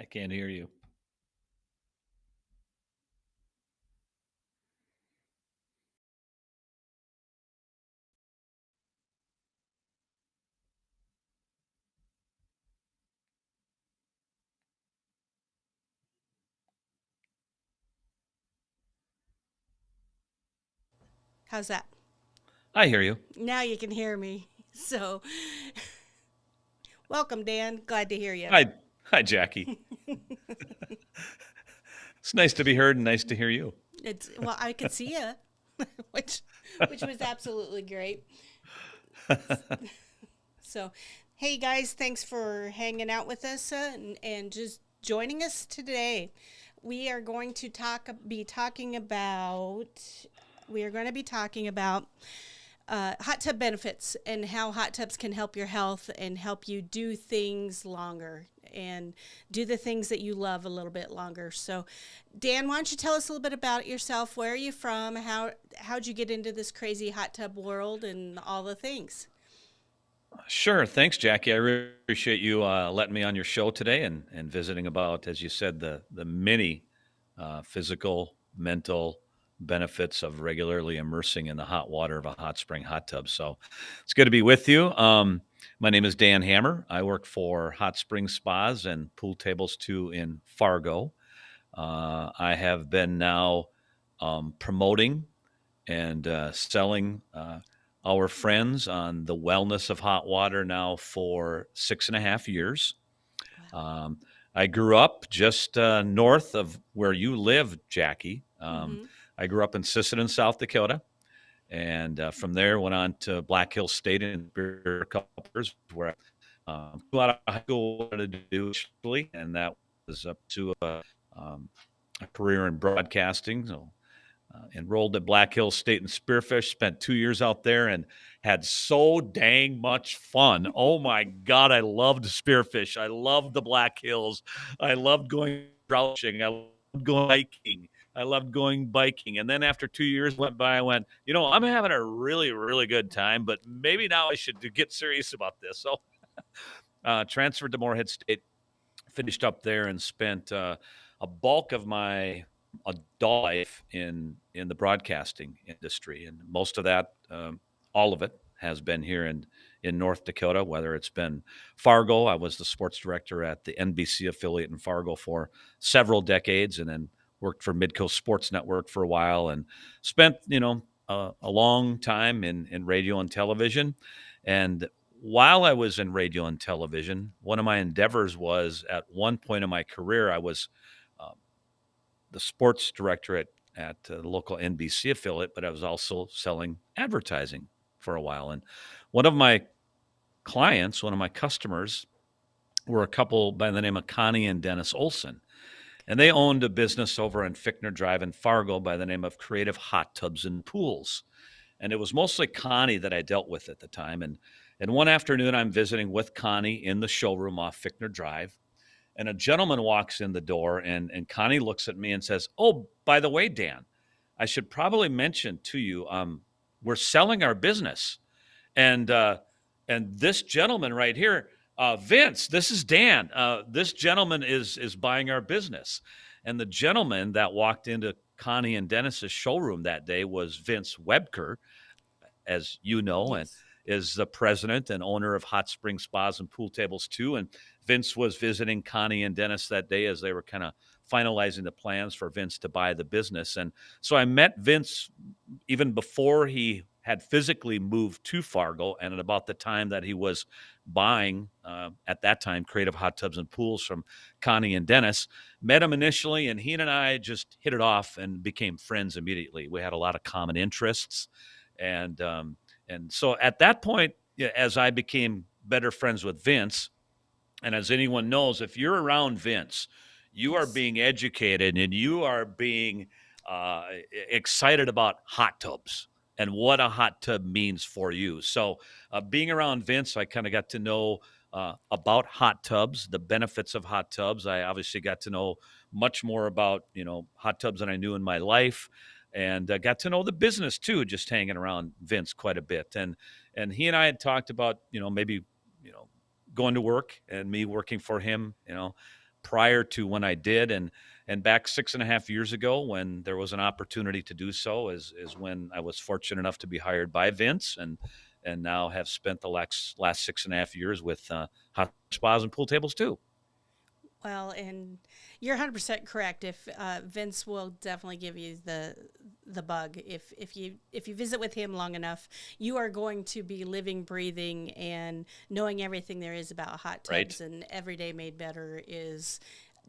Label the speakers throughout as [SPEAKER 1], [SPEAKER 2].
[SPEAKER 1] I can't hear you.
[SPEAKER 2] How's that?
[SPEAKER 1] I hear you.
[SPEAKER 2] Now you can hear me. So, welcome, Dan. Glad to hear you.
[SPEAKER 1] Hi, Jackie. It's nice to be heard and nice to hear you.
[SPEAKER 2] It's well, I could see you, which which was absolutely great. So, hey guys, thanks for hanging out with us and just joining us today. We are going to be talking about. We are going to be talking about hot tub benefits and how hot tubs can help your health and help you do things longer and do the things that you love a little bit longer. So, Dan, why don't you tell us a little bit about yourself? Where are you from? How'd you get into this crazy hot tub world and all the things?
[SPEAKER 1] Sure. Thanks, Jackie. I really appreciate you letting me on your show today and visiting about, as you said, the many physical, mental benefits of regularly immersing in the hot water of a hot spring hot tub. So it's good to be with you. My name is Dan Hammer. I work for Hot Spring Spas and Pool Tables too in Fargo. I have been now promoting and selling our friends on the wellness of hot water now for 6.5 years.
[SPEAKER 2] Wow.
[SPEAKER 1] Um, I grew up just north of where you live, Jackie.
[SPEAKER 2] Mm-hmm.
[SPEAKER 1] I grew up in Sisseton, South Dakota, and from there went on to Black Hills State in a couple of years, where a lot of high school wanted to do actually, and that was up to um, a career in broadcasting. So enrolled at Black Hills State in Spearfish, spent 2 years out there and had so dang much fun. Oh my God, I loved Spearfish. I loved the Black Hills. I loved going trout fishing. I loved going hiking. I loved going biking. And then after 2 years went by, I went, I'm having a really, really good time, but maybe now I should get serious about this. So transferred to Morehead State, finished up there and spent a bulk of my adult life in the broadcasting industry, and most of that, all of it, has been here in North Dakota. Whether it's been Fargo, I was the sports director at the NBC affiliate in Fargo for several decades, and then worked for Midcoast Sports Network for a while, and spent a long time in radio and television, and while I was in radio and television, one of my endeavors was at one point in my career, I was um, the sports director at the local NBC affiliate, but I was also selling advertising for a while. And one of my clients, one of my customers, were a couple by the name of Connie and Dennis Olson. And they owned a business over on Fickner Drive in Fargo by the name of Creative Hot Tubs and Pools. And it was mostly Connie that I dealt with at the time. And one afternoon, I'm visiting with Connie in the showroom off Fickner Drive, and a gentleman walks in the door, and Connie looks at me and says, "Oh, by the way, Dan, I should probably mention to you, we're selling our business, and this gentleman right here, Vince, this is Dan. This gentleman is buying our business." And the gentleman that walked into Connie and Dennis's showroom that day was Vince Webker, as you know, and
[SPEAKER 2] Yes.
[SPEAKER 1] is the president and owner of Hot Spring Spas and Pool Tables too. And Vince was visiting Connie and Dennis that day as they were kind of finalizing the plans for Vince to buy the business. And so I met Vince even before he had physically moved to Fargo, and at about the time that he was buying, at that time, Creative Hot Tubs and Pools from Connie and Dennis. Met him initially, and he and I just hit it off and became friends immediately. We had a lot of common interests, and so at that point, yeah, as I became better friends with Vince, and as anyone knows, if you're around Vince, you are
[SPEAKER 2] Yes.
[SPEAKER 1] being educated and you are being excited about hot tubs and what a hot tub means for you. So, being around Vince, I kind of got to know about hot tubs, the benefits of hot tubs. I obviously got to know much more about hot tubs than I knew in my life, and got to know the business too, just hanging around Vince quite a bit. And he and I had talked about maybe you know going to work and me working for him, prior to when I did, and back 6.5 years ago, when there was an opportunity to do so, is when I was fortunate enough to be hired by Vince, and now have spent the last 6.5 years with hot spas and pool tables too.
[SPEAKER 2] Well, and you're 100% correct. If Vince will definitely give you the bug. If you visit with him long enough, you are going to be living, breathing, and knowing everything there is about hot
[SPEAKER 1] Right.
[SPEAKER 2] tubs. And Everyday Made Better is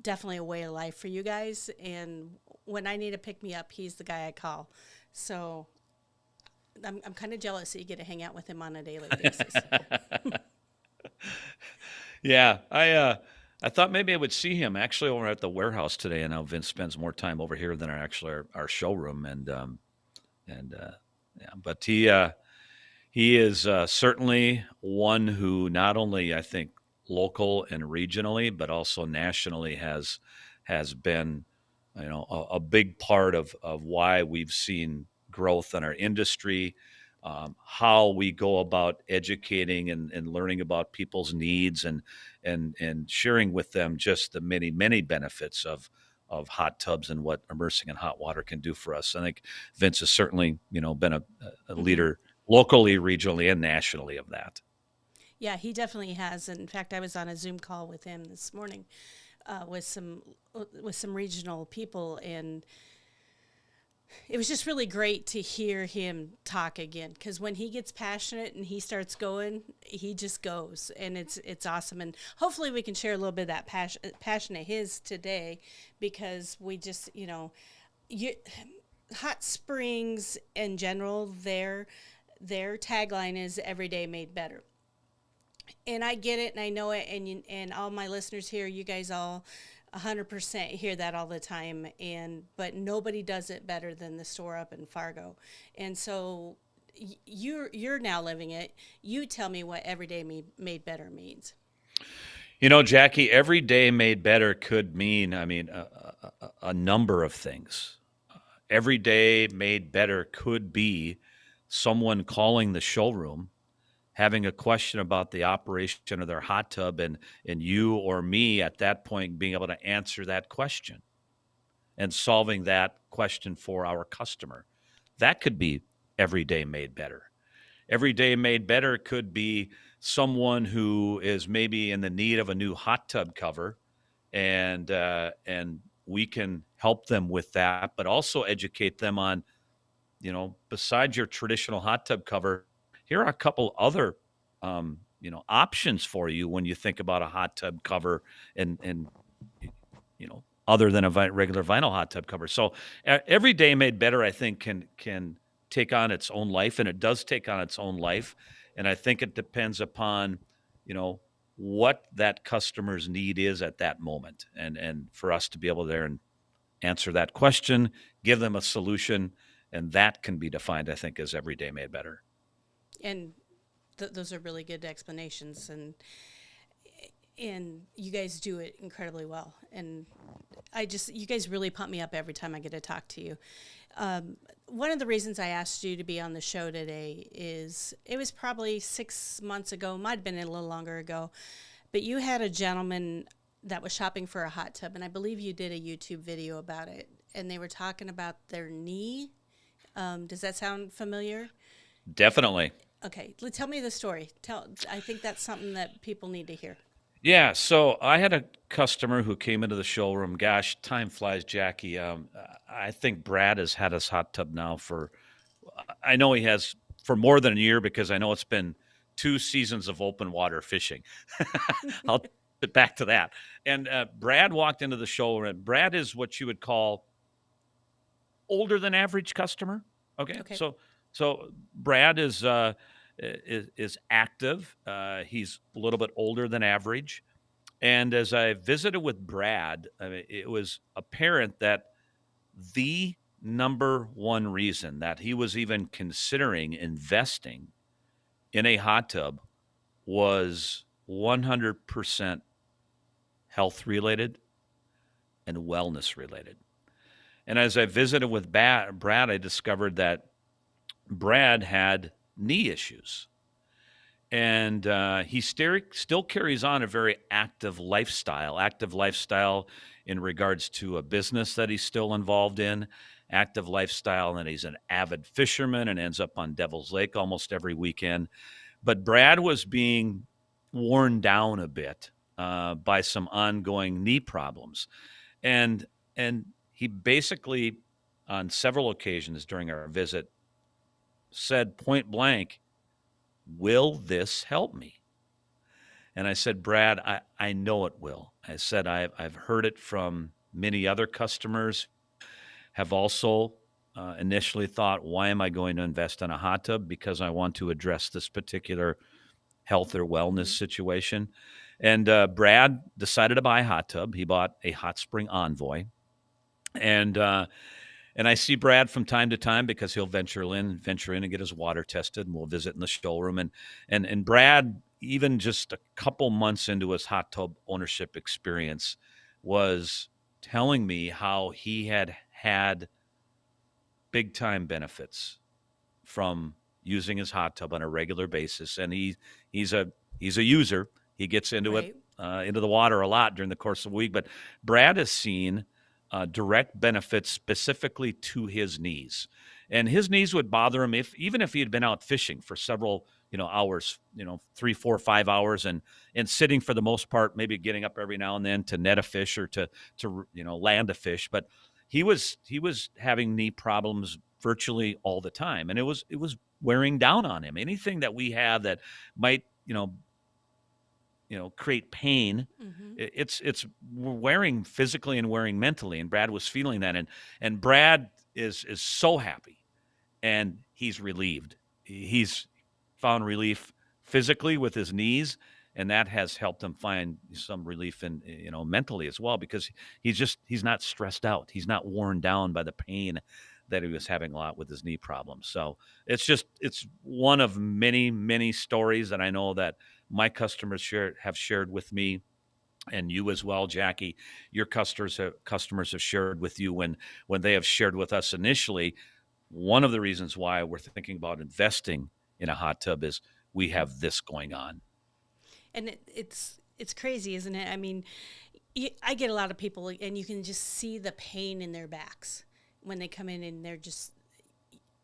[SPEAKER 2] definitely a way of life for you guys. And when I need to pick me up, he's the guy I call. So I'm kind of jealous that you get to hang out with him on a daily basis.
[SPEAKER 1] Yeah, I thought maybe I would see him actually over at the warehouse today. And now Vince spends more time over here than our showroom, and yeah, but he is certainly one who not only, I think, local and regionally, but also nationally has been, a big part of why we've seen growth in our industry, how we go about educating and learning about people's needs, and sharing with them just the many benefits of hot tubs and what immersing in hot water can do for us. I think Vince has certainly, been a
[SPEAKER 2] Mhm.
[SPEAKER 1] leader locally, regionally, and nationally of that.
[SPEAKER 2] Yeah, he definitely has. In fact, I was on a Zoom call with him this morning with some regional people, and it was just really great to hear him talk again. Because when he gets passionate and he starts going, he just goes, and it's awesome. And hopefully, we can share a little bit of that passion of his today, because we just you, hot springs in general, their tagline is "Every Day Made Better." And I get it, and I know it, and all my listeners here, you guys all 100% hear that all the time, but nobody does it better than the store up in Fargo. And so you're now living it. You tell me what everyday made better means.
[SPEAKER 1] Jackie, every day made better could mean, I mean, a number of things. Every day made better could be someone calling the showroom, having a question about the operation of their hot tub, and you or me at that point being able to answer that question and solving that question for our customer. That could be every day made better. Every day made better could be someone who is maybe in the need of a new hot tub cover, and we can help them with that, but also educate them on, besides your traditional hot tub cover, here are a couple other, options for you when you think about a hot tub cover, and other than a regular vinyl hot tub cover. So every day made better, I think, can take on its own life, and it does take on its own life. And I think it depends upon, you know, what that customer's need is at that moment, and for us to be able to there and answer that question, give them a solution, and that can be defined, I think, as every day made better.
[SPEAKER 2] And those are really good explanations, and you guys do it incredibly well. And you guys really pump me up every time I get to talk to you. One of the reasons I asked you to be on the show today is it was probably 6 months ago, might have been a little longer ago, but you had a gentleman that was shopping for a hot tub, and I believe you did a YouTube video about it, and they were talking about their knee. Does that sound familiar?
[SPEAKER 1] Definitely.
[SPEAKER 2] Okay, tell me the story. I think that's something that people need to hear.
[SPEAKER 1] Yeah, so I had a customer who came into the showroom. Gosh, time flies, Jackie. I think Brad has had his hot tub now I know he has for more than a year, because I know it's been 2 seasons of open water fishing. I'll get back to that. And Brad walked into the showroom. And Brad is what you would call older than average customer. Okay,
[SPEAKER 2] Okay.
[SPEAKER 1] so Brad is active. He's a little bit older than average. And as I visited with Brad, I mean, it was apparent that the number one reason that he was even considering investing in a hot tub was 100% health related and wellness related. And as I visited with Brad, I discovered that Brad had knee issues. and he still carries on a very active lifestyle in regards to a business that he's still involved in, active lifestyle, and he's an avid fisherman and ends up on Devil's Lake almost every weekend. But Brad was being worn down a bit by some ongoing knee problems, and he basically, on several occasions during our visit, said point blank, "Will this help me?" And I said, "Brad, I know it will." I said, I've heard it from many other customers, have also initially thought, why am I going to invest in a hot tub? Because I want to address this particular health or wellness
[SPEAKER 2] Mhm.
[SPEAKER 1] situation. And Brad decided to buy a hot tub. He bought a Hot Spring Envoy. And and I see Brad from time to time because he'll venture in and get his water tested, and we'll visit in the showroom. And Brad, even just a couple months into his hot tub ownership experience, was telling me how he had big time benefits from using his hot tub on a regular basis, and he's a he's a user. He gets into it
[SPEAKER 2] Right.
[SPEAKER 1] into the water a lot during the course of a week. But Brad has seen direct benefits specifically to his knees, and his knees would bother him if even if he had been out fishing for several hours, 3, 4, 5 hours, and sitting for the most part, maybe getting up every now and then to net a fish or to land a fish, but he was having knee problems virtually all the time, and it was wearing down on him. Anything that we have that might create pain,
[SPEAKER 2] Mhm.
[SPEAKER 1] it's wearing physically and wearing mentally, and Brad was feeling that, and Brad is so happy, and he's relieved. He's found relief physically with his knees, and that has helped him find some relief in mentally as well, because he's not stressed out. He's not worn down by the pain that he was having a lot with his knee problems. So it's one of many stories that I know that my have shared with me, and you as well, Jackie. Your customers have shared with you when they have shared with us initially. One of the reasons why we're thinking about investing in a hot tub is we have this going on.
[SPEAKER 2] And it's crazy, isn't it? I mean, I get a lot of people, and you can just see the pain in their backs when they come in, and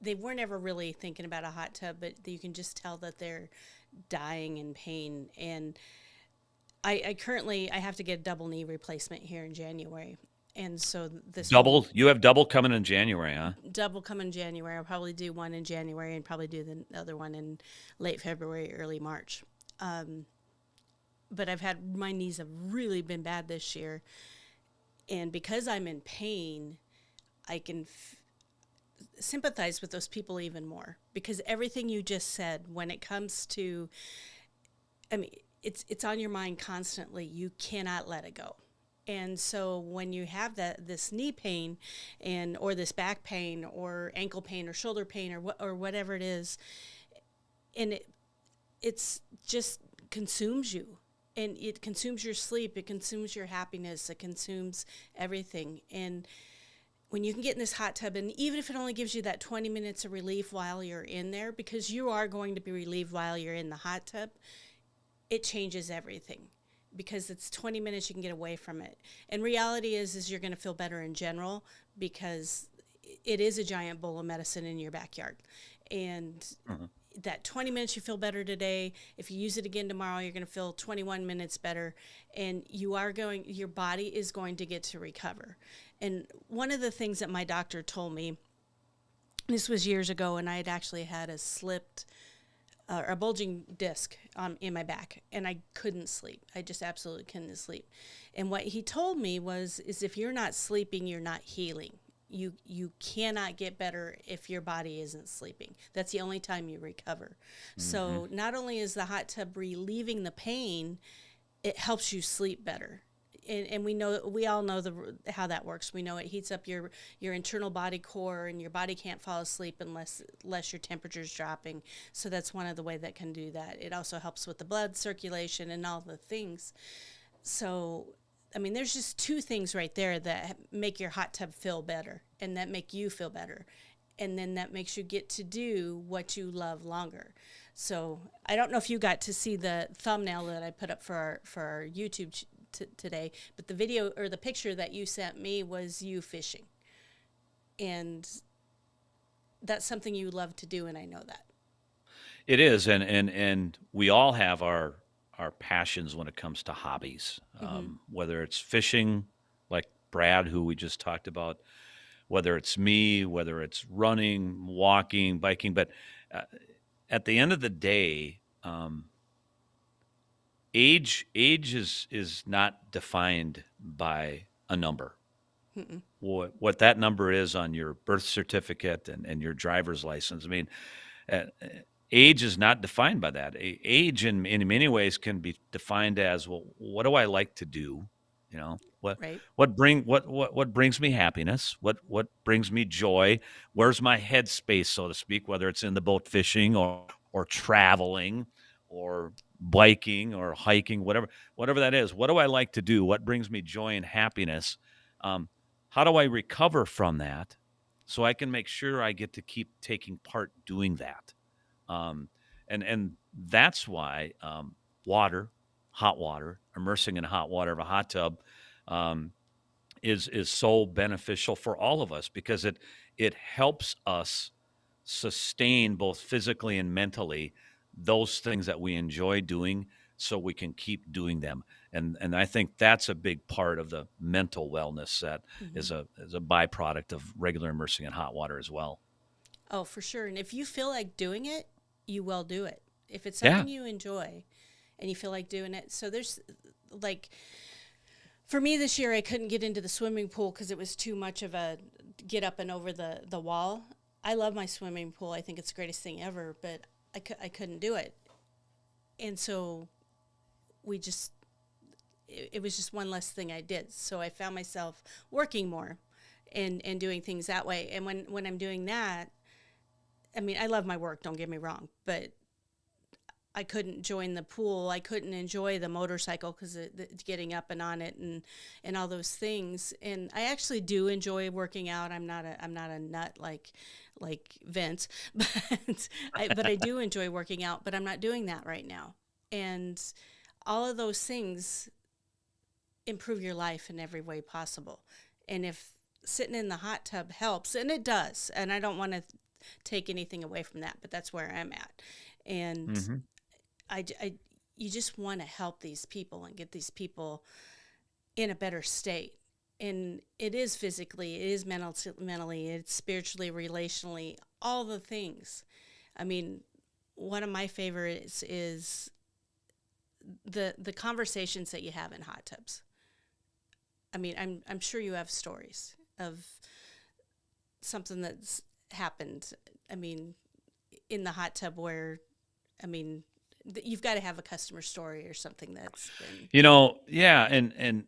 [SPEAKER 2] they weren't ever really thinking about a hot tub, but you can just tell that they're dying in pain. And I currently I have to get a double knee replacement here in January, and so this will
[SPEAKER 1] You have double coming in January, huh?
[SPEAKER 2] double come in January. I'll probably do one in January and probably do the other one in late February, early March. Um, but my knees have really been bad this year, and because I'm in pain, I can sympathize with those people even more, because everything you just said, when it comes to, I mean, it's on your mind constantly. You cannot let it go. And so when you have this knee pain or this back pain or ankle pain or shoulder pain or whatever it is, and it's just consumes you, and it consumes your sleep, it consumes your happiness, it consumes everything. And when you can get in this hot tub, and even if it only gives you that 20 minutes of relief while you're in there, because you are going to be relieved while you're in the hot tub, it changes everything, because it's 20 minutes you can get away from it. And reality is you're going to feel better in general, because it is a giant bowl of medicine in your backyard. And that 20 minutes you feel better today, if you use it again tomorrow, you're going to feel 21 minutes better, and your body is going to get to recover. And one of the things that my doctor told me, this was years ago, and I had actually had a bulging disc in my back, and I couldn't sleep. I just absolutely couldn't sleep. And what he told me is if you're not sleeping, you're not healing. You cannot get better if your body isn't sleeping. That's the only time you recover. So not only is the hot tub relieving the pain, it helps you sleep better. And we all know how that works. We know it heats up your internal body core, and your body can't fall asleep unless your temperature's dropping. So that's one of the way that can do that. It also helps with the blood circulation and all the things. So I mean, there's just two things right there that make your hot tub feel better and that make you feel better. and then that makes you get to do what you love longer. So I don't know if you got to see the thumbnail that I put up for our YouTube today, but the video or the picture that you sent me was you fishing, and that's something you love to do, and I know that.
[SPEAKER 1] It is, and we all have our passions when it comes to hobbies.
[SPEAKER 2] Mm-hmm.
[SPEAKER 1] Whether it's fishing, like Brad, who we just talked about, whether it's me, whether it's running, walking, biking. But uh, at the end of the day, age is not defined by a number.
[SPEAKER 2] Mm-mm.
[SPEAKER 1] What that number is on your birth certificate and your driver's license. I mean, uh, age is not defined by that. Age in many ways can be defined as, well, what do I like to do? You know,
[SPEAKER 2] Right.
[SPEAKER 1] what brings me happiness? What brings me joy? Where's my headspace, so to speak? Whether it's in the boat fishing or traveling or biking or hiking, whatever that is. What do I like to do? What brings me joy and happiness? Um, how do I recover from that so I can make sure I get to keep taking part doing that? Um, and that's why water, hot water, immersing in hot water of a hot tub, um, is so beneficial for all of us because it helps us sustain both physically and mentally those things that we enjoy doing so we can keep doing them. And I think that's a big part of the mental wellness that
[SPEAKER 2] Mm-hmm.
[SPEAKER 1] is a byproduct of regular immersing in hot water as well.
[SPEAKER 2] Oh, for sure. And if you feel like doing it, you will do it. If it's
[SPEAKER 1] Yeah.
[SPEAKER 2] something you enjoy and you feel like doing it. So there's like for me this year I couldn't get into the swimming pool cuz it was too much of a get up and over the wall. I love my swimming pool. I think it's the greatest thing ever, but I couldn't do it. And so we just it was just one less thing I did. So I found myself working more and doing things that way. And when I'm doing that, I mean, I love my work, don't get me wrong, but I couldn't join the pool. I couldn't enjoy the motorcycle because getting up and on it and all those things. And I actually do enjoy working out. I'm not a nut like Vince, but I do enjoy working out. But I'm not doing that right now. And all of those things improve your life in every way possible. And if sitting in the hot tub helps, and it does, and I don't want to take anything away from that, but that's where I'm at. And
[SPEAKER 1] Hmm.
[SPEAKER 2] I you just want to help these people and get these people in a better state. And it is physically, it is mentally, it's spiritually, relationally, all the things. I mean, one of my favorites is the conversations that you have in hot tubs. I mean, I'm sure you have stories of something that's happened. I mean, in the hot tub where, I mean, you've got to have a customer story or something that's been
[SPEAKER 1] Yeah, and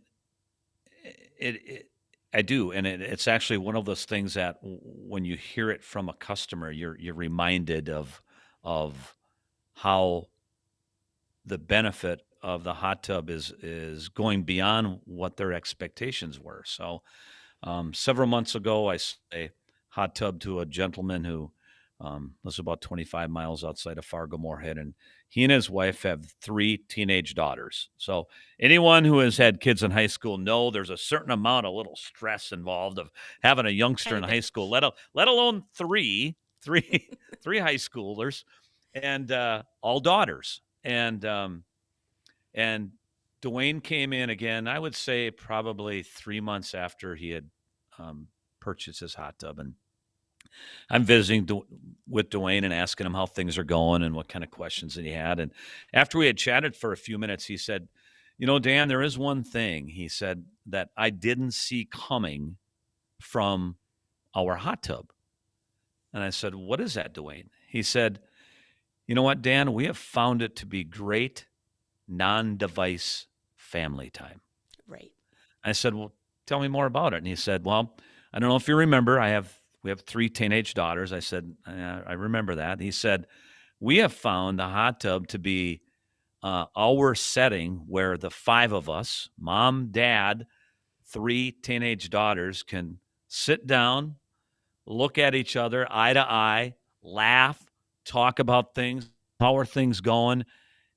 [SPEAKER 1] it I do, and it's actually one of those things that when you hear it from a customer, you're reminded of how the benefit of the hot tub is going beyond what their expectations were. So several months ago, I sold a hot tub to a gentleman who lives about 25 miles outside of Fargo Moorhead, and he and his wife have three teenage daughters. So anyone who has had kids in high school know there's a certain amount of little stress involved of having a youngster
[SPEAKER 2] quite
[SPEAKER 1] in
[SPEAKER 2] a
[SPEAKER 1] high
[SPEAKER 2] bit.
[SPEAKER 1] school, let alone three high schoolers, and all daughters. And Dwayne came in again. I would say probably 3 months after he had purchased his hot tub, and I'm visiting with Dwayne and asking him how things are going and what kind of questions that he had. And after we had chatted for a few minutes, he said, Dan, there is one thing," he said, "that I didn't see coming from our hot tub." And I said, "What is that, Dwayne?" He said, "You know what, Dan? We have found it to be great non-device family time."
[SPEAKER 2] Right.
[SPEAKER 1] I said, "Well, tell me more about it." And he said, "Well, I don't know if you remember, we have three teenage daughters." I said, I remember that." He said, "We have found the hot tub to be our setting where the five of us, mom, dad, three teenage daughters, can sit down, look at each other eye to eye, laugh, talk about things, how are things going,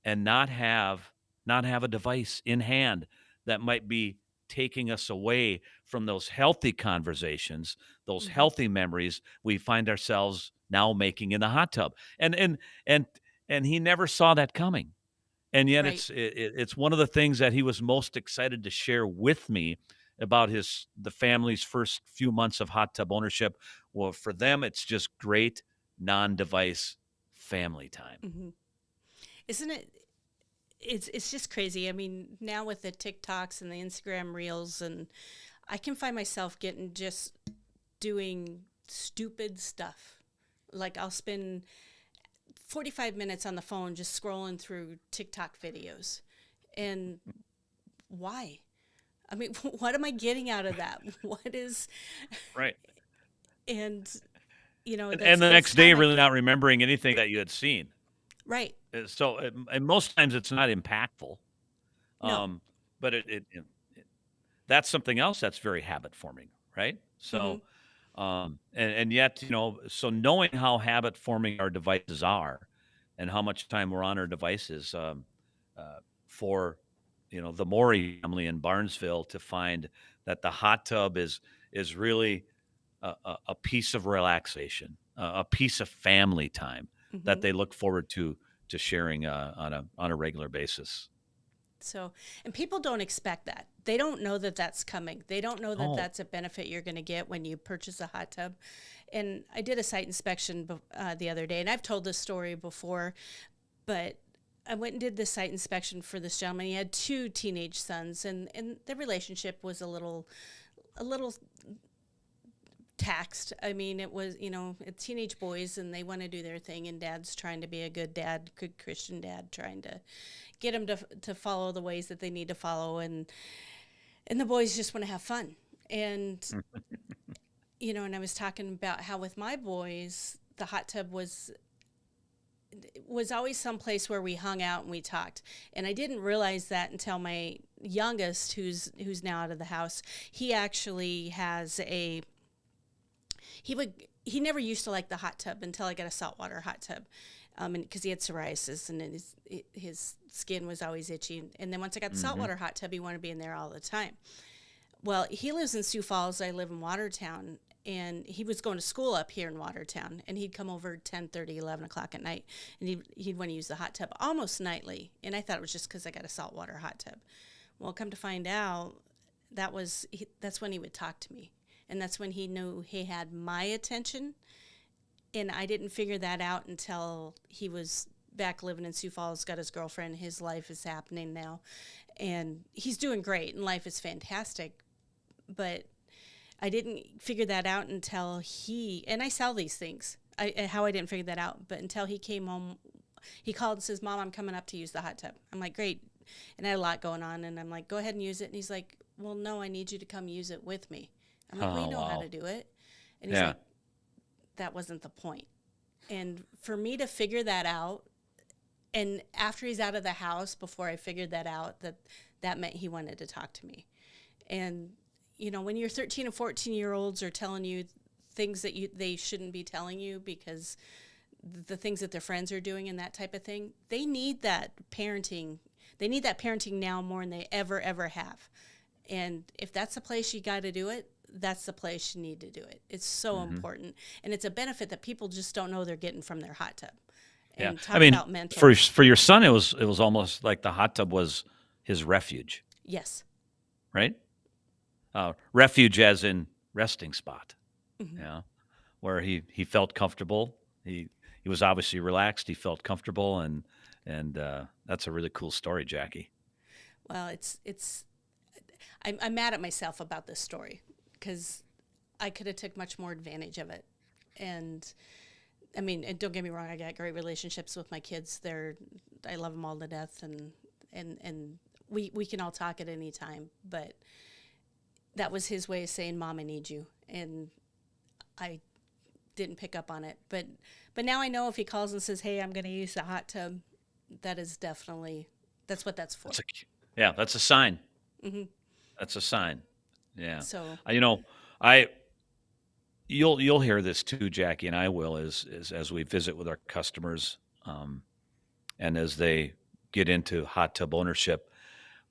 [SPEAKER 1] and not have a device in hand that might be taking us away from those healthy conversations, those
[SPEAKER 2] Hmm.
[SPEAKER 1] healthy memories we find ourselves now making in the hot tub. And and he never saw that coming. And yet
[SPEAKER 2] Right.
[SPEAKER 1] it's one of the things that he was most excited to share with me about the family's first few months of hot tub ownership. Well, for them, it's just great non-device family time.
[SPEAKER 2] Hmm. Isn't it? It's just crazy. I mean, now with the TikToks and the Instagram reels, and I can find myself getting just doing stupid stuff. Like I'll spend 45 minutes on the phone just scrolling through TikTok videos. And why? I mean, what am I getting out of that? What is,
[SPEAKER 1] Right.
[SPEAKER 2] and
[SPEAKER 1] And the
[SPEAKER 2] that's
[SPEAKER 1] next day,
[SPEAKER 2] time I
[SPEAKER 1] really
[SPEAKER 2] could,
[SPEAKER 1] not remembering anything that you had seen.
[SPEAKER 2] right.
[SPEAKER 1] So, and most times it's not impactful.
[SPEAKER 2] No.
[SPEAKER 1] Um, but that's something else that's very habit forming, right?
[SPEAKER 2] Hmm.
[SPEAKER 1] So, and yet, so knowing how habit forming our devices are, and how much time we're on our devices, for the Morey family in Barnesville to find that the hot tub is really a piece of relaxation, a piece of family time that
[SPEAKER 2] Hmm.
[SPEAKER 1] they look forward to sharing on a regular basis.
[SPEAKER 2] So, and people don't expect that. They don't know that that's coming. They don't know that
[SPEAKER 1] Oh,
[SPEAKER 2] that's a benefit you're going to get when you purchase a hot tub. And I did a site inspection the other day, and I've told this story before, but I went and did this site inspection for this gentleman. He had two teenage sons, and the relationship was a little taxed. I mean, it was, it's teenage boys and they want to do their thing, and dad's trying to be a good dad, good Christian dad, trying to get them to follow the ways that they need to follow, and the boys just want to have fun. And and I was talking about how with my boys, the hot tub was always some place where we hung out and we talked. And I didn't realize that until my youngest, who's now out of the house, he actually has a he never used to like the hot tub until I got a saltwater hot tub, and because he had psoriasis and then his skin was always itchy. And then once I got the
[SPEAKER 1] hmm
[SPEAKER 2] saltwater hot tub, he wanted to be in there all the time. Well, he lives in Sioux Falls. I live in Watertown. And he was going to school up here in Watertown. And he'd come over 10:30, 11 o'clock at night. And he'd want to use the hot tub almost nightly. And I thought it was just because I got a saltwater hot tub. Well, come to find out, that's when he would talk to me. And that's when he knew he had my attention. And I didn't figure that out until he was back living in Sioux Falls, got his girlfriend. His life is happening now. And he's doing great, and life is fantastic. But I didn't figure that out until and I sell these things. How I didn't figure that out, but until he came home, he called and says, "Mom, I'm coming up to use the hot tub." I'm like, "Great." And I had a lot going on, and I'm like, "Go ahead and use it." And he's like, "Well, no, I need you to come use it with me." I'm like, "We
[SPEAKER 1] Oh,
[SPEAKER 2] know how to
[SPEAKER 1] wow.
[SPEAKER 2] do it." And he's
[SPEAKER 1] Yeah.
[SPEAKER 2] like, "That wasn't the point." And for me to figure that out, and after he's out of the house, before I figured that out, that meant he wanted to talk to me. And when your 13 and 14-year-olds are telling you things that they shouldn't be telling you because the things that their friends are doing and that type of thing, they need that parenting. They need that parenting now more than they ever have. And if that's the place you got to do it, that's the place you need to do it. It's so
[SPEAKER 1] hmm
[SPEAKER 2] important, and it's a benefit that people just don't know they're getting from their hot tub.
[SPEAKER 1] Yeah.
[SPEAKER 2] And
[SPEAKER 1] I
[SPEAKER 2] talk
[SPEAKER 1] mean,
[SPEAKER 2] about
[SPEAKER 1] for
[SPEAKER 2] mental.
[SPEAKER 1] for your son, it was almost like the hot tub was his refuge,
[SPEAKER 2] Yes.
[SPEAKER 1] right? Refuge as in resting spot.
[SPEAKER 2] Hmm.
[SPEAKER 1] Yeah, where he felt comfortable. He was obviously relaxed. He felt comfortable, and that's a really cool story, Jackie.
[SPEAKER 2] Well, I'm mad at myself about this story because I could have took much more advantage of it. And I mean, and don't get me wrong, I got great relationships with my kids. I love them all to death, and we can all talk at any time. But that was his way of saying, "Mom, I need you," and I didn't pick up on it. But now I know if he calls and says, "Hey, I'm going to use the hot tub," that is definitely that's what that's for.
[SPEAKER 1] That's a yeah, that's a sign.
[SPEAKER 2] Hmm.
[SPEAKER 1] That's a sign. Yeah.
[SPEAKER 2] So,
[SPEAKER 1] I, you know, I you'll hear this too, Jackie, and I will, is as we visit with our customers, um, and as they get into hot tub ownership,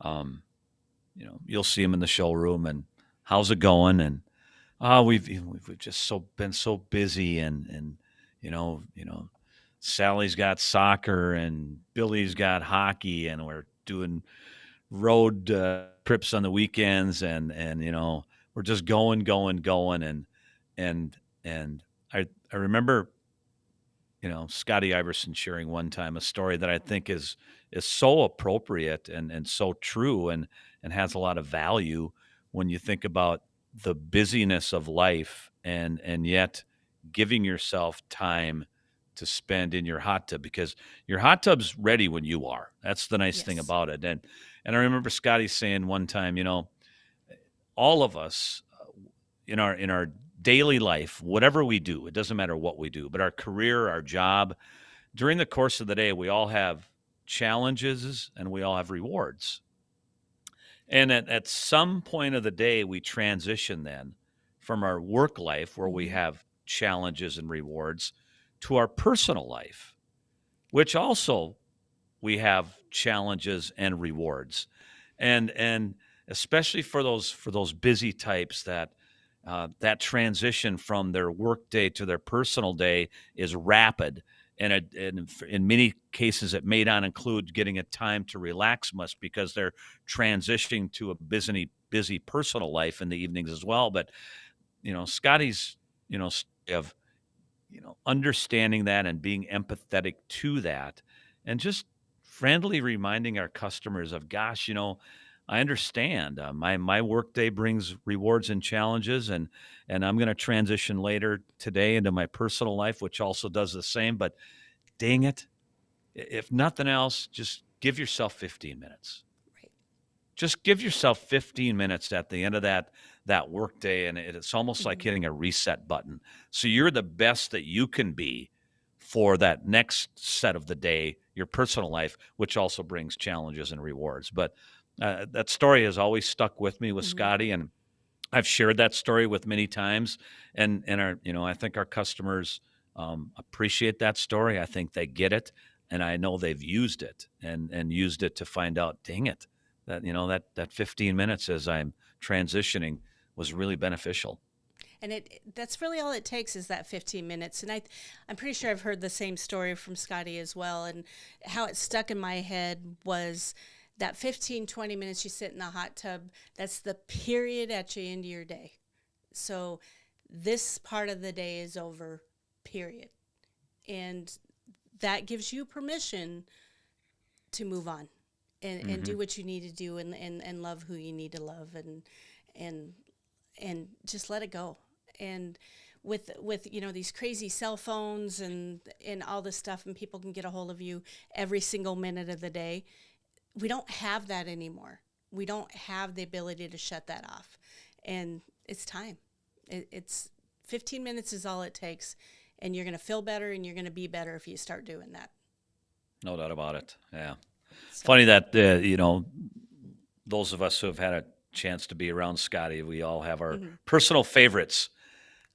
[SPEAKER 1] um, you'll see them in the showroom, and how's it going? And we've just been so busy, and Sally's got soccer, and Billy's got hockey, and we're doing road trips on the weekends, and we're just going, and and I remember Scotty Iverson sharing one time a story that I think is so appropriate and so true, and has a lot of value when you think about the busyness of life, and yet giving yourself time to spend in your hot tub, because your hot tub's ready when you are. That's the nice thing
[SPEAKER 2] Yes.
[SPEAKER 1] about it. And I remember Scotty saying one time, all of us in our daily life, whatever we do, it doesn't matter what we do, but our career, our job, during the course of the day, we all have challenges and we all have rewards. And at some point of the day, we transition then from our work life, where we
[SPEAKER 2] Hmm.
[SPEAKER 1] have challenges and rewards, to our personal life, which also we have challenges and rewards. And especially for those busy types, that transition from their work day to their personal day is rapid, and in many cases it may not include getting a time to relax much, because they're transitioning to a busy personal life in the evenings as well. But Scotty's of understanding that and being empathetic to that, and just friendly reminding our customers of, gosh, I understand. My workday brings rewards and challenges, and I'm going to transition later today into my personal life, which also does the same. But dang it, if nothing else, just give yourself 15 minutes.
[SPEAKER 2] Right.
[SPEAKER 1] Just give yourself 15 minutes at the end of that work day, and it's almost like
[SPEAKER 2] Hmm.
[SPEAKER 1] hitting a reset button. So you're the best that you can be for that next set of the day, your personal life, which also brings challenges and rewards. But that story has always stuck with me with
[SPEAKER 2] Hmm.
[SPEAKER 1] Scotty, and I've shared that story with many times, and I think our customers appreciate that story. I think they get it, and I know they've used it and used it to find out, dang it, that 15 minutes as I'm transitioning was really beneficial.
[SPEAKER 2] And that's really all it takes is that 15 minutes. And I'm pretty sure I've heard the same story from Scotty as well. And how it stuck in my head was that 15-20 minutes you sit in the hot tub, that's the period at the end of your day. So this part of the day is over, period. And that gives you permission to move on and
[SPEAKER 1] Hmm.
[SPEAKER 2] do what you need to do, and love who you need to love, and and just let it go. And with these crazy cell phones and all this stuff, and people can get a hold of you every single minute of the day, we don't have that anymore. We don't have the ability to shut that off, and it's time. It's 15 minutes is all it takes, and you're going to feel better and you're going to be better if you start doing that.
[SPEAKER 1] No doubt about it. Yeah.
[SPEAKER 2] So.
[SPEAKER 1] Funny that those of us who have had a chance to be around Scotty, we all have our
[SPEAKER 2] Mhm.
[SPEAKER 1] personal favorites.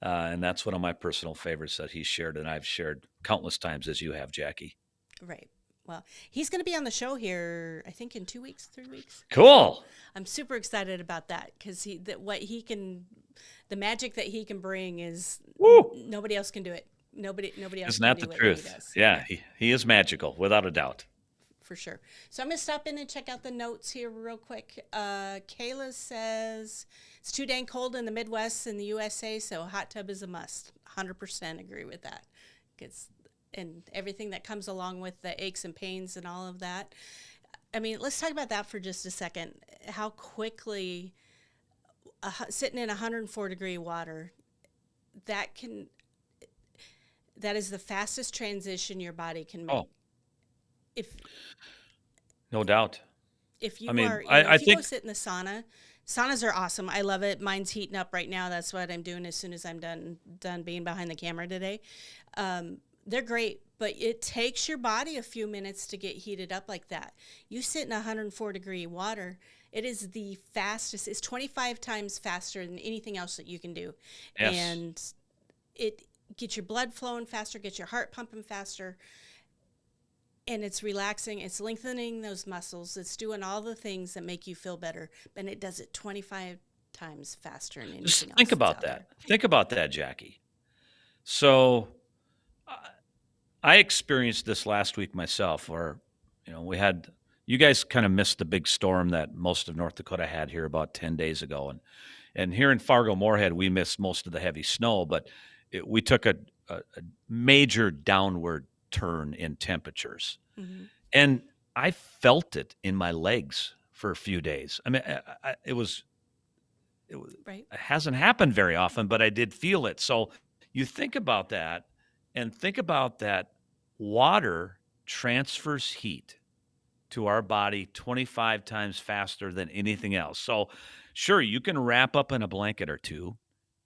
[SPEAKER 1] And that's one of my personal favorites that he shared, and I've shared countless times, as you have, Jackie.
[SPEAKER 2] Right. Well, he's going to be on the show here, I think, in 2 weeks, 3 weeks. So
[SPEAKER 1] Cool.
[SPEAKER 2] I'm super excited about that because the magic that he can bring is
[SPEAKER 1] Woo.
[SPEAKER 2] nobody else can do it. Nobody else
[SPEAKER 1] Isn't
[SPEAKER 2] can
[SPEAKER 1] that the
[SPEAKER 2] do what he
[SPEAKER 1] truth?
[SPEAKER 2] does.
[SPEAKER 1] Yeah,
[SPEAKER 2] Yeah,
[SPEAKER 1] he is magical, without a doubt.
[SPEAKER 2] for sure. So I'm going to stop in and check out the notes here real quick. Kayla says it's too dang cold in the Midwest and the USA, so hot tub is a must. 100% agree with that. It's and everything that comes along with the aches and pains and all of that. I mean, let's talk about that for just a second. How quickly sitting in 104-degree water, that can that is the fastest transition your body can make.
[SPEAKER 1] Oh,
[SPEAKER 2] If
[SPEAKER 1] no doubt.
[SPEAKER 2] if
[SPEAKER 1] I
[SPEAKER 2] you
[SPEAKER 1] mean,
[SPEAKER 2] are,
[SPEAKER 1] I
[SPEAKER 2] if you go
[SPEAKER 1] think,
[SPEAKER 2] sit in the sauna, saunas are awesome. I love it. Mine's heating up right now. That's what I'm doing as soon as I'm done being behind the camera today. They're great, but it takes your body a few minutes to get heated up like that. You sit in 104-degree water, it is the fastest. It's 25 times faster than anything else that you can do.
[SPEAKER 1] yes.
[SPEAKER 2] And it gets your blood flowing faster, gets your heart pumping faster, and it's relaxing. It's lengthening those muscles. It's doing all the things that make you feel better, and it does it 25 times faster than
[SPEAKER 1] Just
[SPEAKER 2] anything else
[SPEAKER 1] think
[SPEAKER 2] that's
[SPEAKER 1] about
[SPEAKER 2] out there.
[SPEAKER 1] that. Think about that, Jackie. So I experienced this last week myself, where we had you guys kind of missed the big storm that most of North Dakota had here about 10 days ago, and here in Fargo Moorhead we missed most of the heavy snow, but we took a major downward turn in temperatures,
[SPEAKER 2] Hmm.
[SPEAKER 1] and I felt it in my legs for a few days. I mean, it
[SPEAKER 2] Right?
[SPEAKER 1] hasn't happened very often, but I did feel it. So you think about that, and think about that water transfers heat to our body 25 times faster than anything else. So, sure, you can wrap up in a blanket or two.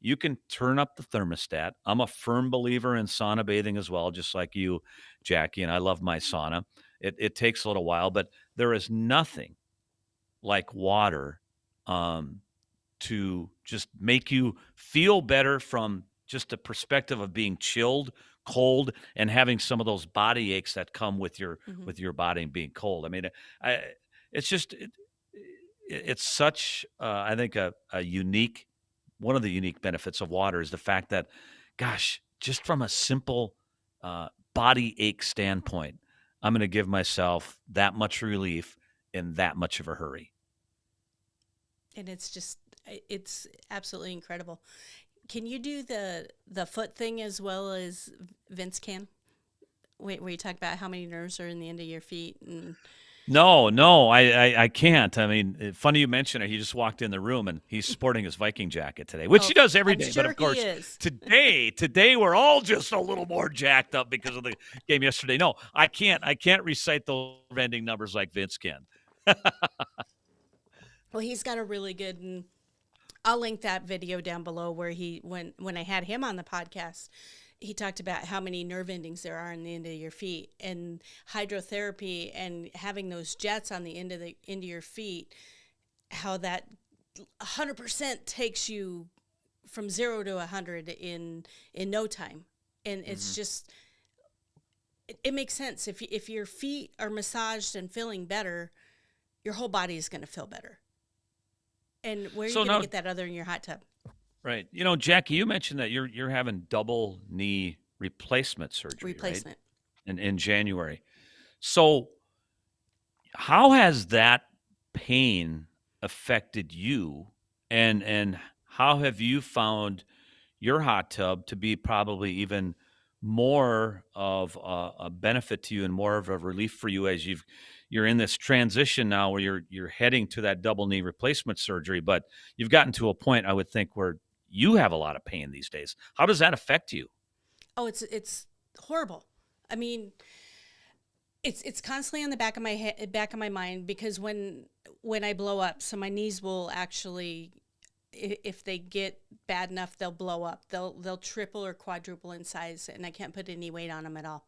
[SPEAKER 1] You can turn up the thermostat. I'm a firm believer in sauna bathing as well, just like you, Jackie, and I love my sauna. It takes a little while, but there is nothing like water um, to just make you feel better from just the perspective of being chilled, cold, and having some of those body aches that come
[SPEAKER 2] Hmm.
[SPEAKER 1] with your body and being cold. I mean, I it's just it's such I think a unique one of the unique benefits of water is the fact that, gosh, just from a simple body ache standpoint, I'm going to give myself that much relief in that much of a hurry.
[SPEAKER 2] And it's absolutely incredible. Can you do the foot thing as well as Vince can? Where you talk about how many nerves are in the end of your feet, and
[SPEAKER 1] No, I can't. I mean, funny you mention it. He just walked in the room and he's sporting his Viking jacket today, which
[SPEAKER 2] oh,
[SPEAKER 1] he does every
[SPEAKER 2] I'm
[SPEAKER 1] day. But
[SPEAKER 2] sure
[SPEAKER 1] of
[SPEAKER 2] he
[SPEAKER 1] course,
[SPEAKER 2] is.
[SPEAKER 1] today we're all just a little more jacked up because of the game yesterday. No, I can't recite those ending numbers like Vince can.
[SPEAKER 2] Well, he's got a really good, and I'll link that video down below where he when I had him on the podcast, he talked about how many nerve endings there are in the end of your feet, and hydrotherapy and having those jets on the end of your feet, how that 100% takes you from 0 to 100 in no time. And it's
[SPEAKER 1] Hmm.
[SPEAKER 2] just it makes sense. If your feet are massaged and feeling better, your whole body is going to feel better. And where are you
[SPEAKER 1] So
[SPEAKER 2] going to
[SPEAKER 1] now,
[SPEAKER 2] get that other in your hot tub?
[SPEAKER 1] right? Jackie, you mentioned that you're having double knee replacement surgery, right?
[SPEAKER 2] Replacement.
[SPEAKER 1] In January. So how has that pain affected you, and how have you found your hot tub to be probably even more of a benefit to you and more of a relief for you as you're in this transition now where you're heading to that double knee replacement surgery, but you've gotten to a point, I would think, where you have a lot of pain these days. How does that affect you?
[SPEAKER 2] Oh, it's horrible. I mean, it's constantly on the back of my head, back of my mind, because when I blow up, so my knees will actually, if they get bad enough, they'll blow up. They'll triple or quadruple in size, and I can't put any weight on them at all.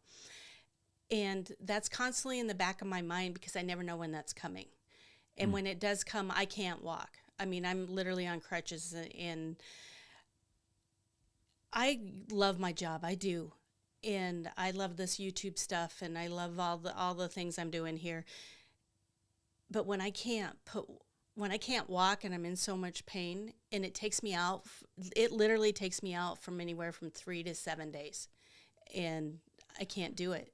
[SPEAKER 2] And that's constantly in the back of my mind because I never know when that's coming. And
[SPEAKER 1] Mm.
[SPEAKER 2] when it does come, I can't walk. I mean, I'm literally on crutches, and I love my job. I do. And I love this YouTube stuff, and I love all the things I'm doing here. But when I can't walk and I'm in so much pain, and it takes me out, it literally takes me out from anywhere from 3 to 7 days. And I can't do it.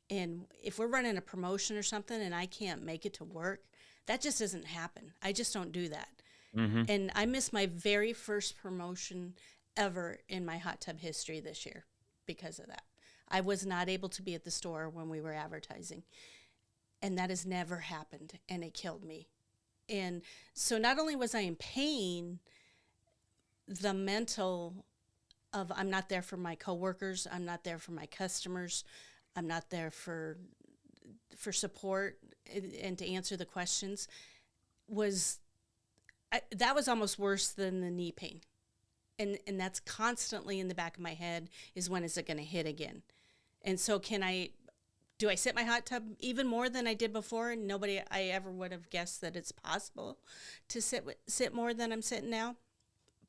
[SPEAKER 2] And if we're running a promotion or something and I can't make it to work, that just doesn't happen. I just don't do that.
[SPEAKER 1] Hmm.
[SPEAKER 2] And I missed my very first promotion ever in my hot tub history this year because of that. I was not able to be at the store when we were advertising. And that has never happened. And it killed me. And so not only was I in pain, the mental of I'm not there for my coworkers, I'm not there for my customers, I'm not there for support and to answer the questions was that was almost worse than the knee pain. And that's constantly in the back of my head is when is it going to hit again? And so do I sit my hot tub even more than I did before? And nobody I ever would have guessed that it's possible to sit more than I'm sitting now.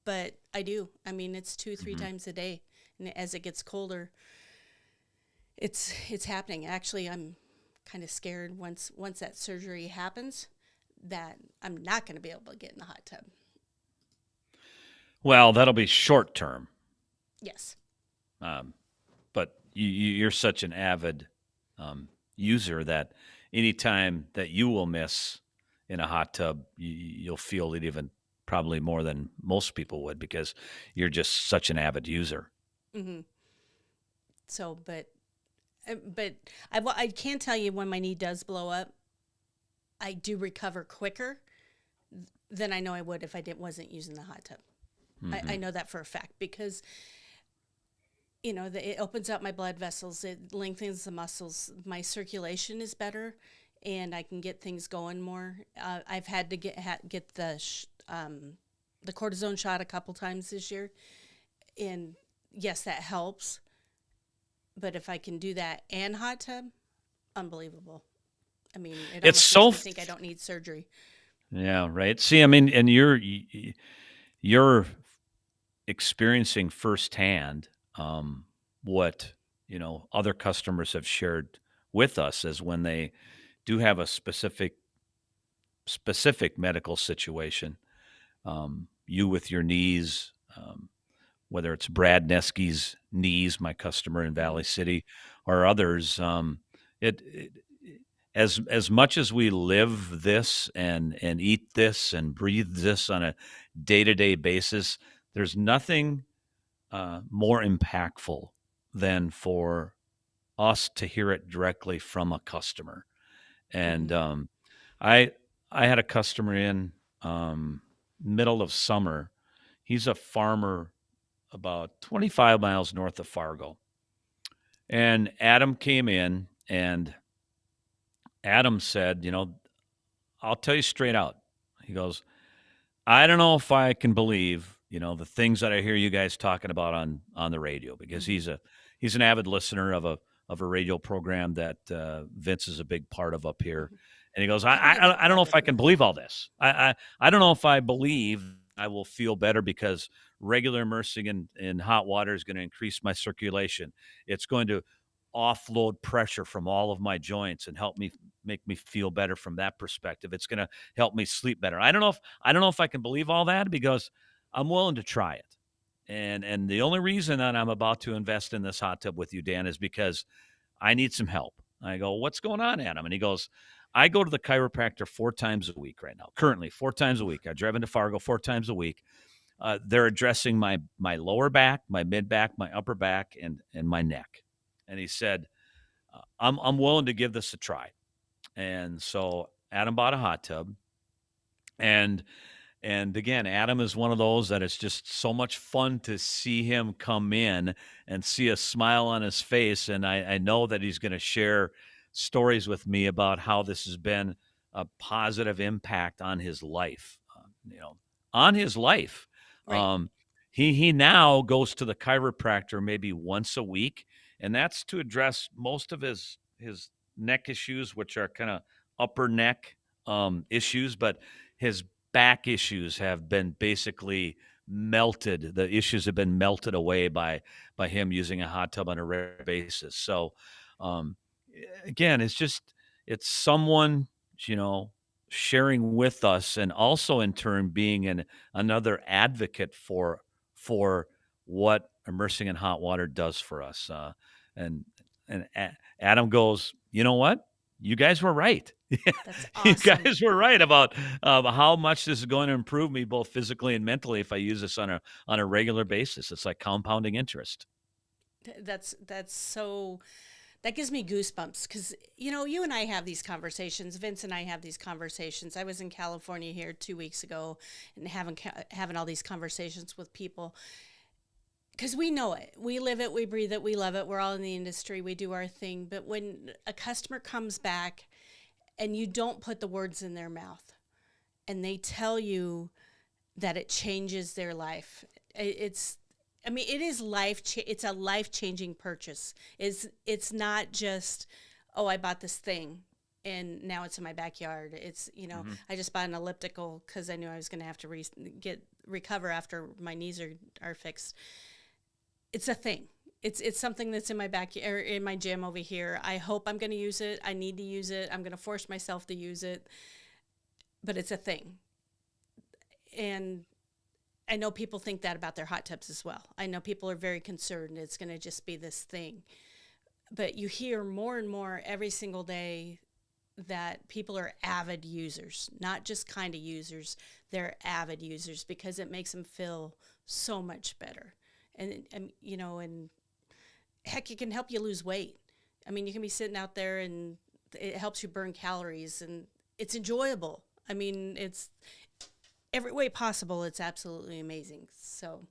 [SPEAKER 2] But I do. I mean, it's 2, 3
[SPEAKER 1] Hmm.
[SPEAKER 2] times a day. And as it gets colder, it's happening. Actually, I'm kind of scared once that surgery happens that I'm not going to be able to get in the hot tub.
[SPEAKER 1] Well, that'll be short term.
[SPEAKER 2] Yes.
[SPEAKER 1] But you're such an avid user that anytime that you will miss in a hot tub, you'll feel it even probably more than most people would because you're just such an avid user.
[SPEAKER 2] Hmm. So, but I can tell you when my knee does blow up, I do recover quicker than I know I would if wasn't using the hot tub. I know that for a fact because it opens up my blood vessels, it lengthens the muscles, my circulation is better, and I can get things going more. I've had to get the cortisone shot a couple times this year, and yes, that helps. But if I can do that and hot tub, unbelievable. I mean, it
[SPEAKER 1] It's
[SPEAKER 2] almost makes
[SPEAKER 1] so
[SPEAKER 2] me think I don't need surgery.
[SPEAKER 1] yeah, right. See, I mean, and you're experiencing firsthand what other customers have shared with us is when they do have a specific medical situation. You with your knees, whether it's Brad Neske's knees, my customer in
[SPEAKER 2] Hmm.
[SPEAKER 1] Valley City, or others. It as much as we live this and eat this and breathe this on a day to day basis, there's nothing more impactful than for us to hear it directly from a customer. And
[SPEAKER 2] Hmm.
[SPEAKER 1] I I had a customer in middle of summer. He's a farmer about 25 miles north of Fargo. And Adam came in and Adam said, I'll tell you straight out. He goes, I don't know if I can believe, the things that I hear you guys talking about on the radio because
[SPEAKER 2] Hmm.
[SPEAKER 1] he's an avid listener of a radio program that Vince is a big part of up here.
[SPEAKER 2] Hmm.
[SPEAKER 1] And he goes,
[SPEAKER 2] We get
[SPEAKER 1] I don't know
[SPEAKER 2] love
[SPEAKER 1] if I
[SPEAKER 2] with him.
[SPEAKER 1] can believe all this. I don't know if I believe I will feel better because regular immersing in hot water is going to increase my circulation. It's going to offload pressure from all of my joints and help me make me feel better from that perspective. It's going to help me sleep better. I don't know if I can believe all that because I'm willing to try it. And the only reason that I'm about to invest in this hot tub with you, Dan, is because I need some help. I go, what's going on, Adam? And he goes, I go to the chiropractor 4 times a week right now. Currently, 4 times a week. I drive into Fargo 4 times a week. They're addressing my lower back, my mid back, my upper back, and my neck. And he said, I'm willing to give this a try. And so Adam bought a hot tub, and again, Adam is one of those that it's just so much fun to see him come in and see a smile on his face. And I know that he's going to share stories with me about how this has been a positive impact on his life. On his life.
[SPEAKER 2] Right.
[SPEAKER 1] Um, he now goes to the chiropractor maybe once a week, and that's to address most of his neck issues, which are kind of upper neck issues, but his back issues have been basically melted. The issues have been melted away by him using a hot tub on a rare basis. So, um, again, it's someone you know sharing with us, and also in turn being another advocate for what immersing in hot water does for us. And Adam goes, you know what? You guys were right.
[SPEAKER 2] That's
[SPEAKER 1] You
[SPEAKER 2] awesome.
[SPEAKER 1] guys were right about how much this is going to improve me both physically and mentally if I use this on a regular basis. It's like compounding interest.
[SPEAKER 2] That's so. That gives me goosebumps because you and I have these conversations. Vince and I have these conversations. I was in California here 2 weeks ago and having all these conversations with people because we know it, we live it, we breathe it, we love it. We're all in the industry, we do our thing. But when a customer comes back and you don't put the words in their mouth and they tell you that it changes their life. It's I mean it is it's a life-changing purchase. It's not just I bought this thing and now it's in my backyard. It's
[SPEAKER 1] Hmm.
[SPEAKER 2] I just bought an elliptical cuz I knew I was going to have to recover after my knees are fixed. it's a thing. It's something that's in my backyard, in my gym over here. I hope I'm going to use it. I need to use it. I'm going to force myself to use it, but it's a thing. And I know people think that about their hot tubs as well. I know people are very concerned it's going to just be this thing. But you hear more and more every single day that people are avid users, not just kind of users. They're avid users because it makes them feel so much better. And you know, and heck, it can help you lose weight. I mean, you can be sitting out there and it helps you burn calories and it's enjoyable. I mean, it's every way possible. It's absolutely amazing. So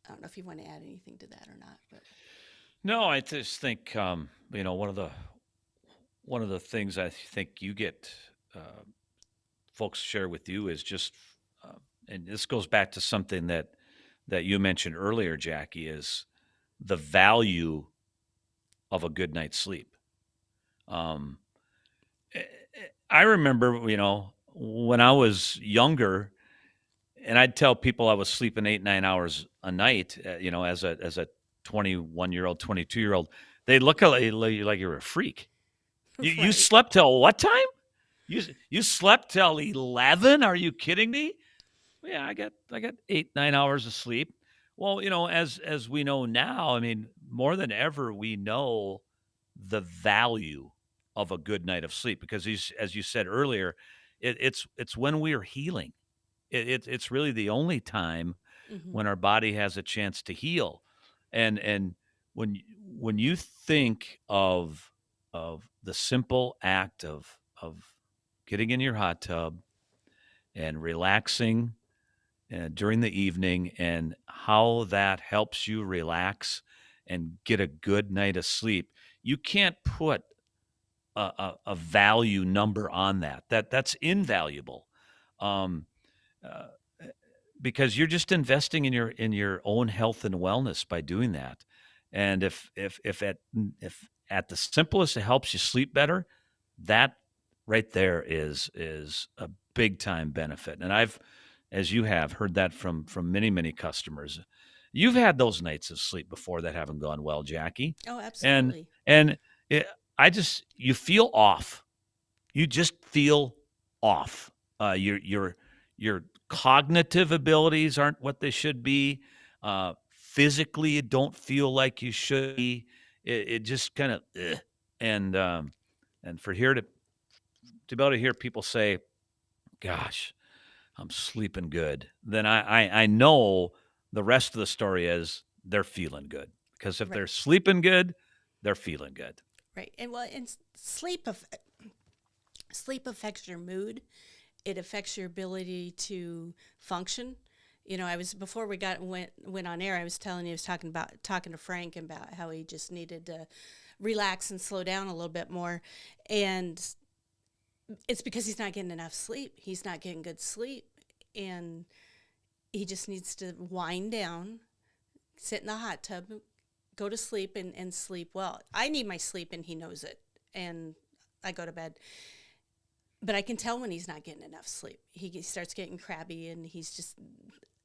[SPEAKER 2] I don't know if you want to add anything to that or not, but
[SPEAKER 1] No, I just think one of the things I think you get folks share with you is just, uh, and this goes back to something that you mentioned earlier, Jackie, is the value of a good night's sleep. Um, eh, I remember, when I was younger, and I'd tell people I was sleeping 8, 9 hours a night, as a 21-year-old, 22-year-old, they'd look at you like you're a freak. You
[SPEAKER 2] right.
[SPEAKER 1] slept till what time? You slept till 11? Are you kidding me? Yeah, I got 8, 9 hours of sleep. Well, as we know now, I mean, more than ever, we know the value of a good night of sleep because as you said earlier, it's when we are healing. It's really the only time
[SPEAKER 2] Hmm.
[SPEAKER 1] when our body has a chance to heal, and when you think of the simple act of getting in your hot tub and relaxing during the evening and how that helps you relax and get a good night of sleep, you can't put a value number on that. That's invaluable. Um, uh, because you're just investing in your own health and wellness by doing that. And if at the simplest it helps you sleep better, that right there is a big time benefit. And I've, as you have, heard that from many customers. You've had those nights of sleep before that haven't gone well, Jackie,
[SPEAKER 2] Oh,
[SPEAKER 1] and
[SPEAKER 2] absolutely.
[SPEAKER 1] and it, I just you feel off. You just feel off. Your cognitive abilities aren't what they should be. Physically, you don't feel like you should be. It just kind of, and for here to be able to hear people say, "Gosh, I'm sleeping good," then I know the rest of the story is they're feeling good because if they're
[SPEAKER 2] Right.
[SPEAKER 1] sleeping good, they're feeling good.
[SPEAKER 2] Right. And well, and sleep affects your mood. It affects your ability to function. You know, I was before we went on air. I was telling you, I was talking to Frank about how he just needed to relax and slow down a little bit more, and it's because he's not getting enough sleep. He's not getting good sleep, and he just needs to wind down, sit in the hot tub, go to sleep, and sleep well. I need my sleep, and he knows it, and I go to bed. But I can tell when he's not getting enough sleep. He starts getting crabby, and he's just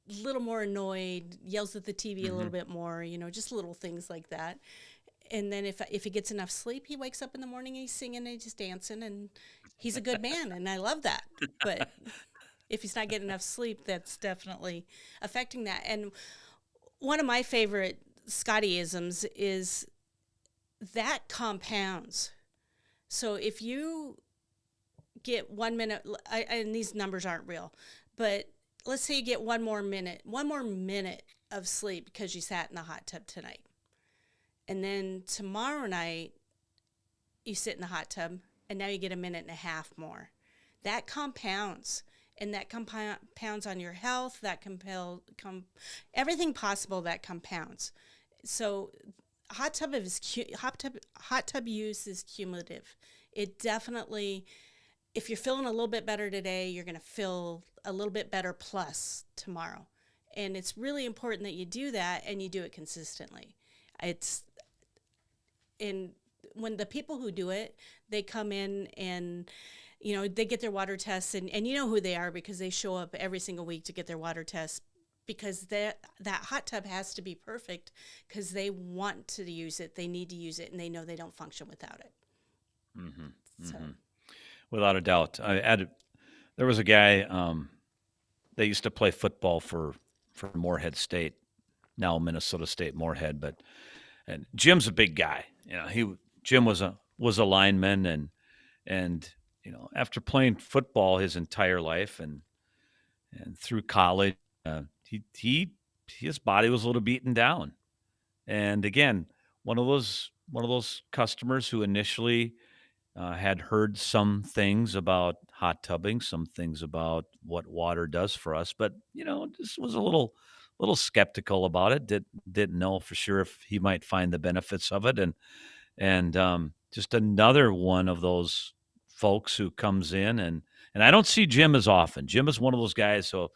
[SPEAKER 2] a little more annoyed, yells at the TV a little
[SPEAKER 1] Hmm.
[SPEAKER 2] bit more, just little things like that. And then if he gets enough sleep, he wakes up in the morning and he's singing and he's dancing, and he's a good man, and I love that. But if he's not getting enough sleep, that's definitely affecting that. And one of my favorite Scottyisms is that compounds. So if you get 1 minute, and these numbers aren't real, but let's say you get 1 more minute of sleep because you sat in the hot tub tonight. And then tomorrow night, you sit in the hot tub, and now you get a minute and a half more. That compounds, and that compounds on your health. Everything possible that compounds. So, hot tub use is cumulative. It definitely, if you're feeling a little bit better today, you're going to feel a little bit better plus tomorrow. And it's really important that you do that and you do it consistently. It's and when the people who do it, they come in and they get their water tests, and you know who they are because they show up every single week to get their water tests. because that hot tub has to be perfect because they want to use it, they need to use it, and they know they don't function without it.
[SPEAKER 1] Mm-hmm.
[SPEAKER 2] So,
[SPEAKER 1] Mm-hmm. Without a doubt. There was a guy that used to play football for Morehead State, now Minnesota State Morehead, but and Jim's a big guy. Jim was a lineman, and after playing football his entire life and through college, he his body was a little beaten down. And again, one of those customers who initially had heard some things about hot tubbing, some things about what water does for us, but just was a little skeptical about it. Didn't know for sure if he might find the benefits of it, and just another one of those folks who comes in and I don't see Jim as often. Jim is one of those guys, so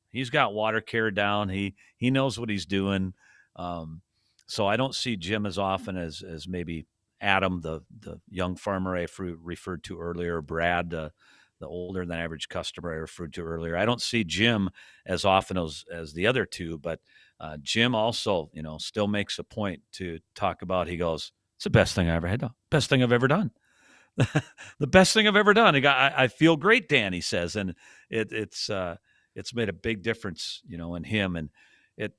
[SPEAKER 1] he's got water care down. He knows what he's doing. Um, so I don't see Jim as often as maybe Adam, the young farmer I referred to earlier, Brad, the older than average customer I referred to earlier. I don't see Jim as often as the other two, but Jim also, still makes a point to talk about. He goes, "It's the best thing I ever had done. Best thing I've ever done." The best thing I've ever done. I feel great, Dan. He says, and it's made a big difference, in him. And it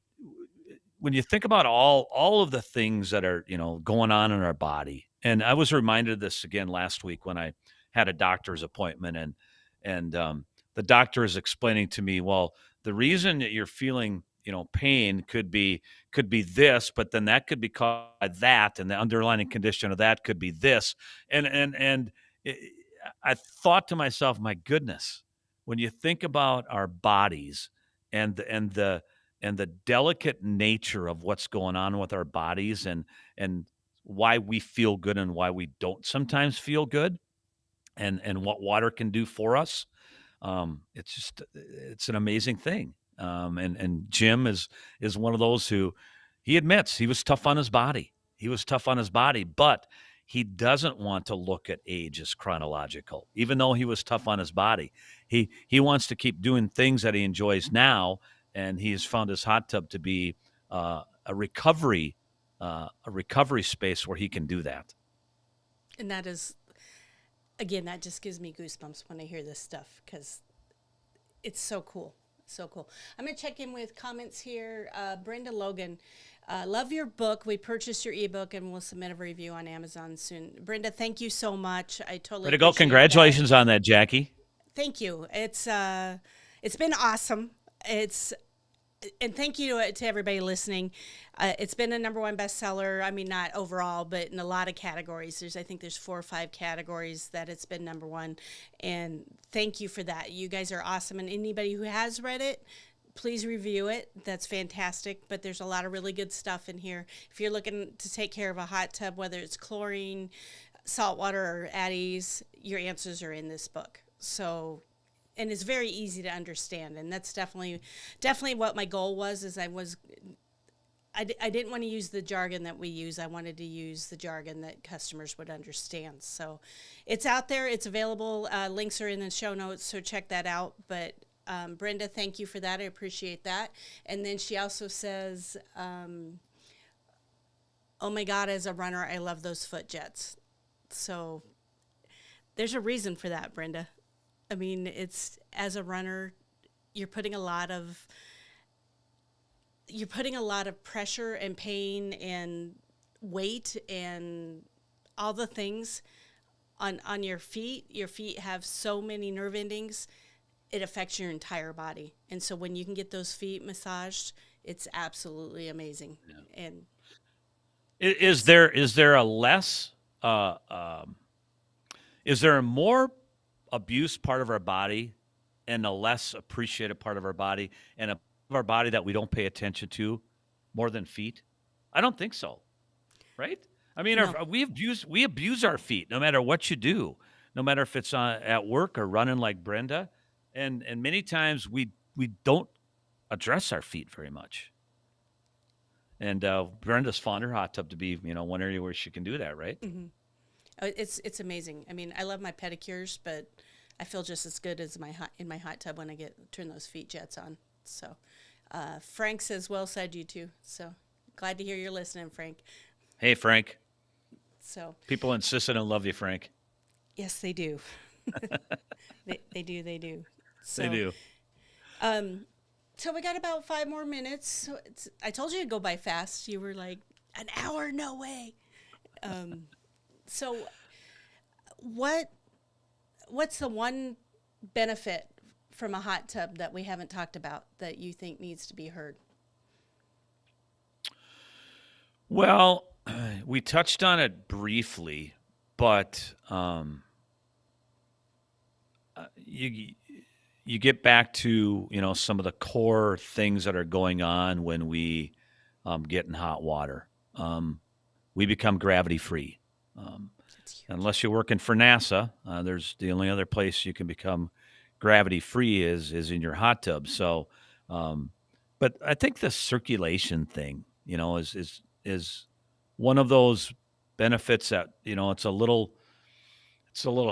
[SPEAKER 1] when you think about all of the things that are going on in our body, and I was reminded of this again last week when I had a doctor's appointment, and the doctor is explaining to me, well, the reason that you're feeling pain could be this, but then that could be caused by that, and the underlying condition of that could be this, and it, I thought to myself, my goodness, when you think about our bodies and the delicate nature of what's going on with our bodies and why we feel good and why we don't sometimes feel good and what water can do for us, it's an amazing thing. And Jim is one of those who he admits he was tough on his body. He was tough on his body, but he doesn't want to look at age as chronological. Even though he was tough on his body, he wants to keep doing things that he enjoys now, and he has found his hot tub to be a recovery space where he can do that.
[SPEAKER 2] and that is, again, that just gives me goosebumps when I hear this stuff because it's so cool. So cool. I'm going to check in with comments here. Brenda Logan, love your book. We purchased your ebook and we'll submit a review on Amazon soon. Brenda, thank you so much. I totally
[SPEAKER 1] Way to go!
[SPEAKER 2] appreciate that.
[SPEAKER 1] Congratulations on that, Jackie.
[SPEAKER 2] Thank you. It's been awesome. It's and thank you to everybody listening. It's been a number one bestseller. I mean, not overall, but in a lot of categories. I think there's 4 or 5 categories that it's been number one. And thank you for that. You guys are awesome. And anybody who has read it, please review it. That's fantastic. But there's a lot of really good stuff in here. If you're looking to take care of a hot tub, whether it's chlorine, salt water, or at ease, your answers are in this book. So, and it's very easy to understand, and that's definitely what my goal was. I didn't want to use the jargon that we use. I wanted to use the jargon that customers would understand. So it's out there, it's available. Links are in the show notes, so check that out. But Brenda, thank you for that. I appreciate that. And then she also says, oh my God, as a runner, I love those foot jets. So there's a reason for that, Brenda. I mean, it's, as a runner, you're putting a lot of pressure and pain and weight and all the things on your feet. Your feet have so many nerve endings, it affects your entire body. And so when you can get those feet massaged, it's absolutely amazing. Yeah. And
[SPEAKER 1] Is there a less is there a more abused part of our body and a less appreciated part of our body and a part of our body that we don't pay attention to more than feet? I don't think so. Right? I mean,
[SPEAKER 2] no,
[SPEAKER 1] we abuse our feet no matter what you do, no matter if it's at work or running like Brenda, and many times we don't address our feet very much. And Brenda's found her hot tub to be one area where she can do that, right?
[SPEAKER 2] it's amazing. I mean, I love my pedicures, but I feel just as good as in my hot tub when I turn those feet jets on. So Frank says, well said, you two. So glad to hear you're listening, Frank.
[SPEAKER 1] Hey, Frank.
[SPEAKER 2] So,
[SPEAKER 1] People insisted and love you, Frank.
[SPEAKER 2] yes, they do. They do. They do.
[SPEAKER 1] They
[SPEAKER 2] So,
[SPEAKER 1] do.
[SPEAKER 2] um, so we got about 5 more minutes. So I told you to go by fast. You were like, an hour? No way. Um, so what what's the one benefit from a hot tub that we haven't talked about that you think needs to be heard?
[SPEAKER 1] Well, we touched on it briefly, but you you get back to some of the core things that are going on when we get in hot water. We become gravity free. Um,
[SPEAKER 2] That's huge.
[SPEAKER 1] unless you're working for NASA, there's the only other place you can become gravity free is in your hot tub. So, um, but I think the circulation thing, is one of those benefits that it's a little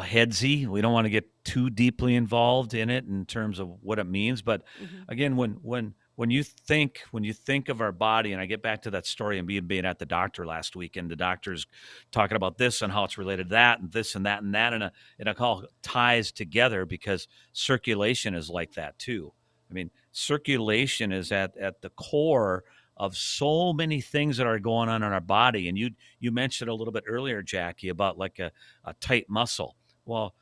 [SPEAKER 1] headsy. We don't want to get too deeply involved in it in terms of what it means. But
[SPEAKER 2] Hmm.
[SPEAKER 1] again, when you think of our body, and I get back to that story and being at the doctor last week, and the doctor's talking about this and how it's related to that and this and that and that, and it all ties together because circulation is like that too. I mean, circulation is at the core of so many things that are going on in our body. And you mentioned a little bit earlier, Jackie, about like a tight muscle. Well,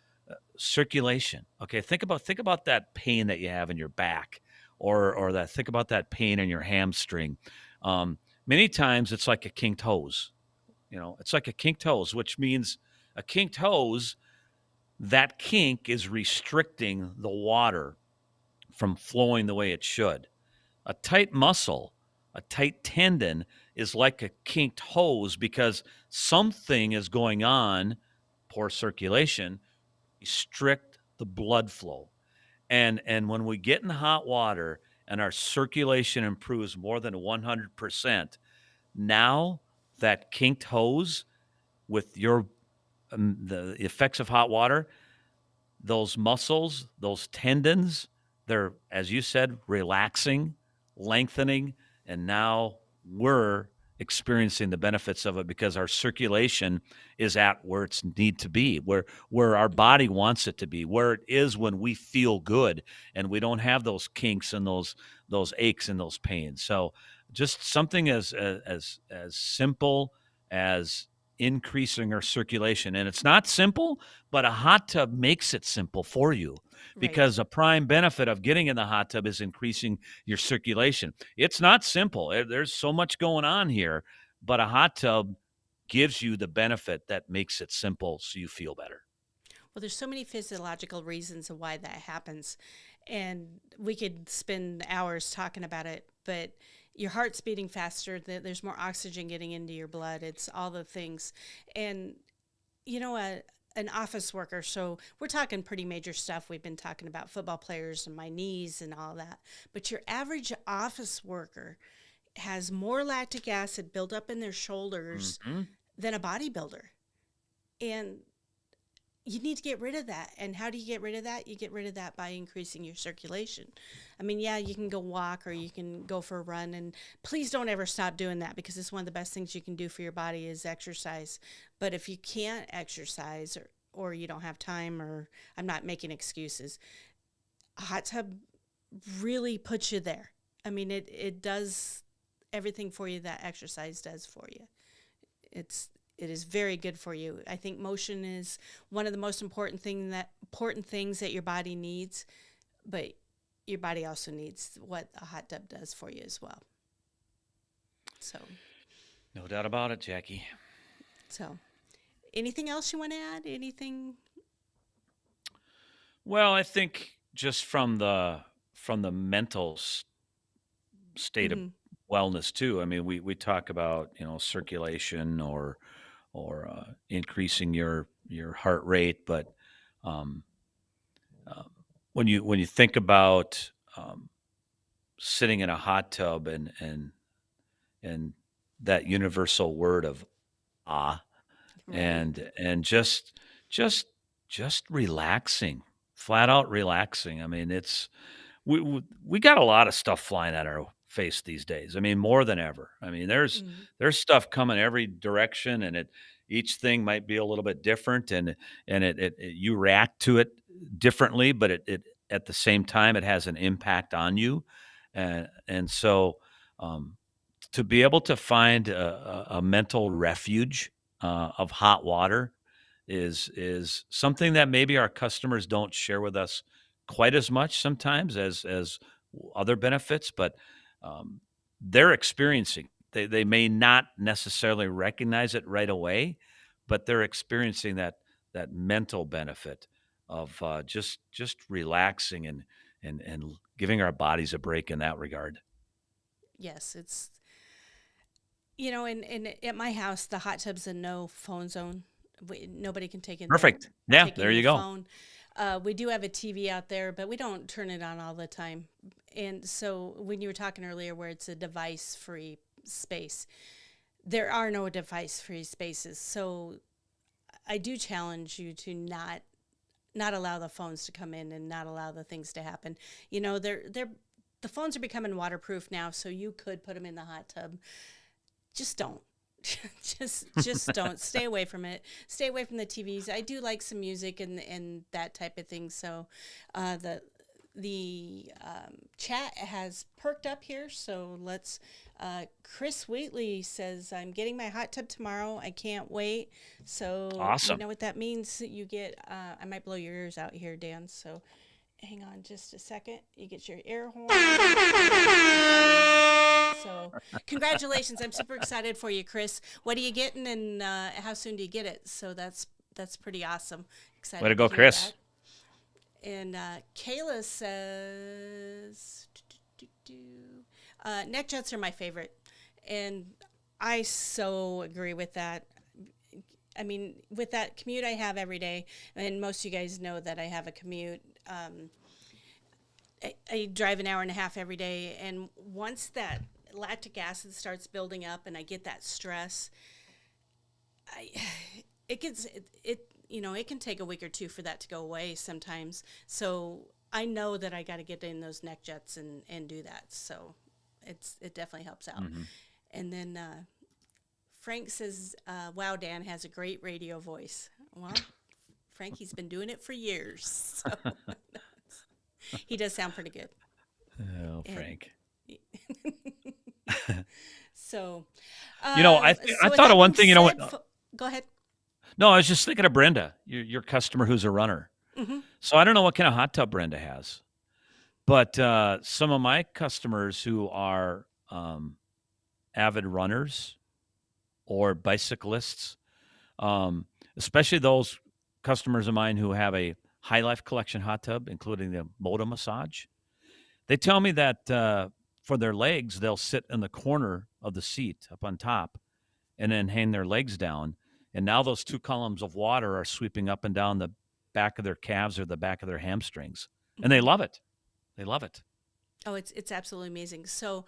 [SPEAKER 1] circulation. Okay, think about that pain that you have in your back, or that think about that pain in your hamstring. Many times it's like a kinked hose. It's like a kinked hose, which means a kinked hose. That kink is restricting the water from flowing the way it should. A tight muscle, a tight tendon is like a kinked hose because something is going on, poor circulation, restrict the blood flow. And when we get in hot water and our circulation improves more than 100%, now that kinked hose with the effects of hot water, those muscles, those tendons, they're, as you said, relaxing, lengthening, and now we're experiencing the benefits of it because our circulation is at where it's need to be, where our body wants it to be, where it is when we feel good and we don't have those kinks and those aches and those pains. So just something as simple as increasing our circulation. And it's not simple, but a hot tub makes it simple for you
[SPEAKER 2] Right.
[SPEAKER 1] because a prime benefit of getting in the hot tub is increasing your circulation. It's not simple. There's so much going on here, but a hot tub gives you the benefit that makes it simple so you feel better.
[SPEAKER 2] Well, there's so many physiological reasons of why that happens, and we could spend hours talking about it. But your heart's beating faster. There's more oxygen getting into your blood. It's all the things, and you know, an office worker. So we're talking pretty major stuff. We've been talking about football players and my knees and all that. But your average office worker has more lactic acid built up in their shoulders
[SPEAKER 1] Hmm.
[SPEAKER 2] than a bodybuilder, and you need to get rid of that. And how do you get rid of that? You get rid of that by increasing your circulation. I mean, yeah, you can go walk or you can go for a run, and please don't ever stop doing that because it's one of the best things you can do for your body is exercise. But if you can't exercise or you don't have time, or I'm not making excuses, a hot tub really puts you there. I mean, it does everything for you that exercise does for you. It's it is very good for you. I think motion is one of the most important things that your body needs, but your body also needs what a hot tub does for you as well. So,
[SPEAKER 1] No doubt about it, Jackie.
[SPEAKER 2] so anything else you want to add? Anything?
[SPEAKER 1] Well, I think just from the mental state of
[SPEAKER 2] Mm-hmm.
[SPEAKER 1] wellness too. I mean, we talk about circulation or increasing your heart rate, but um, uh, when you think about sitting in a hot tub and that universal word of ah
[SPEAKER 2] Right.
[SPEAKER 1] and just just relaxing, flat out relaxing. I mean, we got a lot of stuff flying at our face these days. I mean, more than ever. I mean,
[SPEAKER 2] Mhm.
[SPEAKER 1] there's stuff coming every direction, and each thing might be a little bit different, and you react to it differently, but it at the same time it has an impact on you, and so um, to be able to find a mental refuge of hot water is something that maybe our customers don't share with us quite as much sometimes as other benefits, but um, they're experiencing. They may not necessarily recognize it right away, but they're experiencing that mental benefit of just relaxing and giving our bodies a break in that regard.
[SPEAKER 2] Yes, it's and at my house, the hot tub's a no phone zone. Nobody can
[SPEAKER 1] Perfect. Yeah,
[SPEAKER 2] take in
[SPEAKER 1] there
[SPEAKER 2] your
[SPEAKER 1] you go.
[SPEAKER 2] phone. We do have a TV out there, but we don't turn it on all the time. And so when you were talking earlier, where it's a device-free space, there are no device-free spaces. So I do challenge you to not allow the phones to come in and not allow the things to happen. They're the phones are becoming waterproof now, so you could put them in the hot tub. Just don't. just don't. Stay away from it. Stay away from the TVs. I do like some music and that type of thing. So the chat has perked up here. So let's. Chris Wheatley says, "I'm getting my hot tub tomorrow. I can't wait." So you
[SPEAKER 1] Awesome.
[SPEAKER 2] know what that means. You get. I might blow your ears out here, Dan. So hang on just a second. You get your air horn. So, congratulations! I'm super excited for you, Chris. What are you getting, and how soon do you get it? So that's pretty awesome.
[SPEAKER 1] Way to
[SPEAKER 2] Excited to
[SPEAKER 1] go,
[SPEAKER 2] hear
[SPEAKER 1] Chris.
[SPEAKER 2] that. And Kayla says, neck jets are my favorite, and I so agree with that. I mean, with that commute I have every day, and most of you guys know that I have a commute. I drive an hour and a half every day, and once that lactic acid starts building up, and I get that stress, I it gets it it can take a week or two for that to go away sometimes. So I know that I got to get in those neck jets and do that. So it definitely helps out.
[SPEAKER 1] Hmm.
[SPEAKER 2] And then Frank says, "Wow, Dan has a great radio voice." Well, Frankie's been doing it for years, so he does sound pretty good.
[SPEAKER 1] Oh,
[SPEAKER 2] And
[SPEAKER 1] Frank.
[SPEAKER 2] so,
[SPEAKER 1] I
[SPEAKER 2] so with
[SPEAKER 1] thought of
[SPEAKER 2] that
[SPEAKER 1] one
[SPEAKER 2] being
[SPEAKER 1] thing. You know what?
[SPEAKER 2] said, go ahead.
[SPEAKER 1] No, I was just thinking of Brenda, your customer who's a runner.
[SPEAKER 2] Hmm.
[SPEAKER 1] So I don't know what kind of hot tub Brenda has, but some of my customers who are avid runners or bicyclists, um, especially those customers of mine who have a High Life Collection hot tub, including the Moda massage, they tell me that for their legs, they'll sit in the corner of the seat up on top and then hang their legs down. And now those two columns of water are sweeping up and down the back of their calves or the back of their hamstrings. And they
[SPEAKER 2] Hmm.
[SPEAKER 1] love it. They love it.
[SPEAKER 2] Oh, it's absolutely amazing. So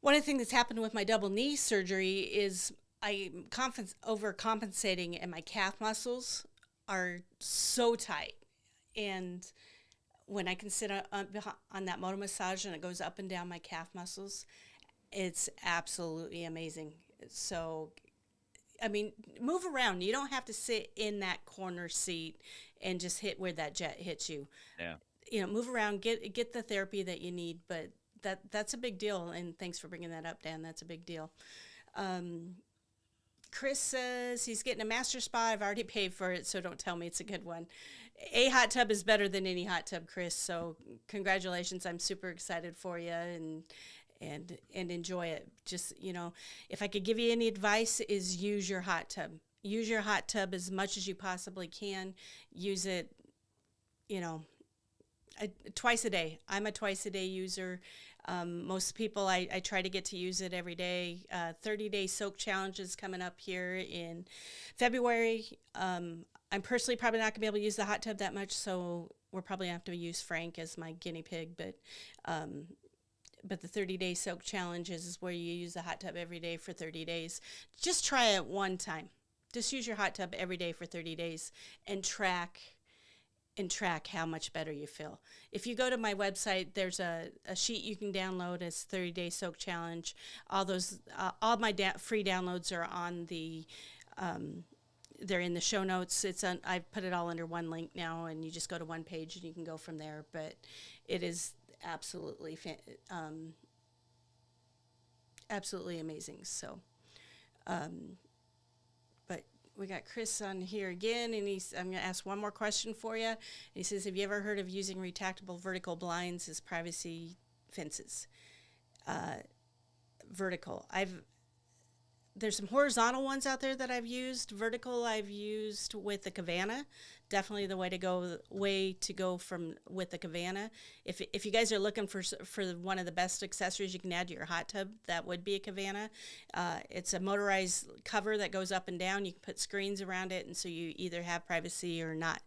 [SPEAKER 2] one of the things that's happened with my double knee surgery is I'm overcompensating, and my calf muscles are so tight. And when I can sit on that motor massage and it goes up and down my calf muscles, it's absolutely amazing. So, I mean, move around. You don't have to sit in that corner seat and just hit where that jet hits you.
[SPEAKER 1] Yeah.
[SPEAKER 2] Move around, get the therapy that you need. But that's a big deal. And thanks for bringing that up, Dan. That's a big deal. Um, Chris says he's getting a master spa. I've already paid for it, so don't tell me it's a good one. A hot tub is better than any hot tub, Chris. So congratulations. I'm super excited for you and enjoy it. Just, if I could give you any advice is use your hot tub. Use your hot tub as much as you possibly can. Use it, you know, twice a day. I'm a twice a day user. Most people, I try to get to use it every day. 30-day soak challenge is coming up here in February. I'm personally probably not going to be able to use the hot tub that much, so we're probably going to have to use Frank as my guinea pig. But the 30-day soak challenge is where you use the hot tub every day for 30 days. Just try it one time. Just use your hot tub every day for 30 days and track and track how much better you feel. If you go to my website, there's a sheet you can download as 30-day soak challenge. All my free downloads are on they're in the show notes. I've put it all under one link now, and you just go to one page and you can go from there. But it is absolutely amazing. So, but we got Chris on here again, and I'm going to ask one more question for you. And he says, have you ever heard of using retractable vertical blinds as privacy fences? Vertical. There's some horizontal ones out there that I've used. Vertical I've used with the Cabana. Definitely the way to go with the Cabana. If you guys are looking for one of the best accessories you can add to your hot tub, that would be a Cabana. It's a motorized cover that goes up and down. You can put screens around it, and so you either have privacy or not.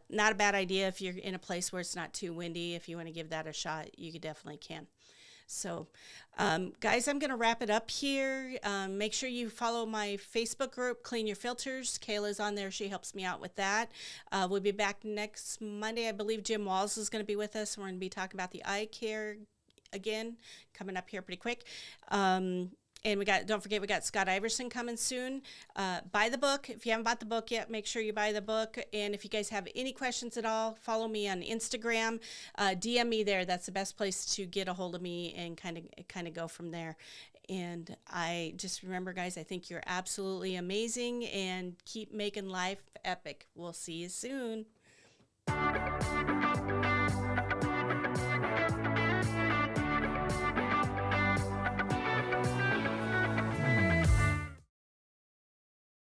[SPEAKER 2] Not a bad idea if you're in a place where it's not too windy. If you want to give that a shot, you definitely can. So, guys, I'm going to wrap it up here. Make sure you follow my Facebook group, Clean Your Filters. Kayla's on there. She helps me out with that. We'll be back next Monday. I believe Jim Walls is going to be with us. We're going to be talking about the eye care again, coming up here pretty quick. And don't forget, we got Scott Iverson coming soon. Buy the book. If you haven't bought the book yet, make sure you buy the book. And if you guys have any questions at all, follow me on Instagram. DM me there. That's the best place to get a hold of me and kind of go from there. And I just remember, guys, I think you're absolutely amazing, and keep making life epic. We'll see you soon.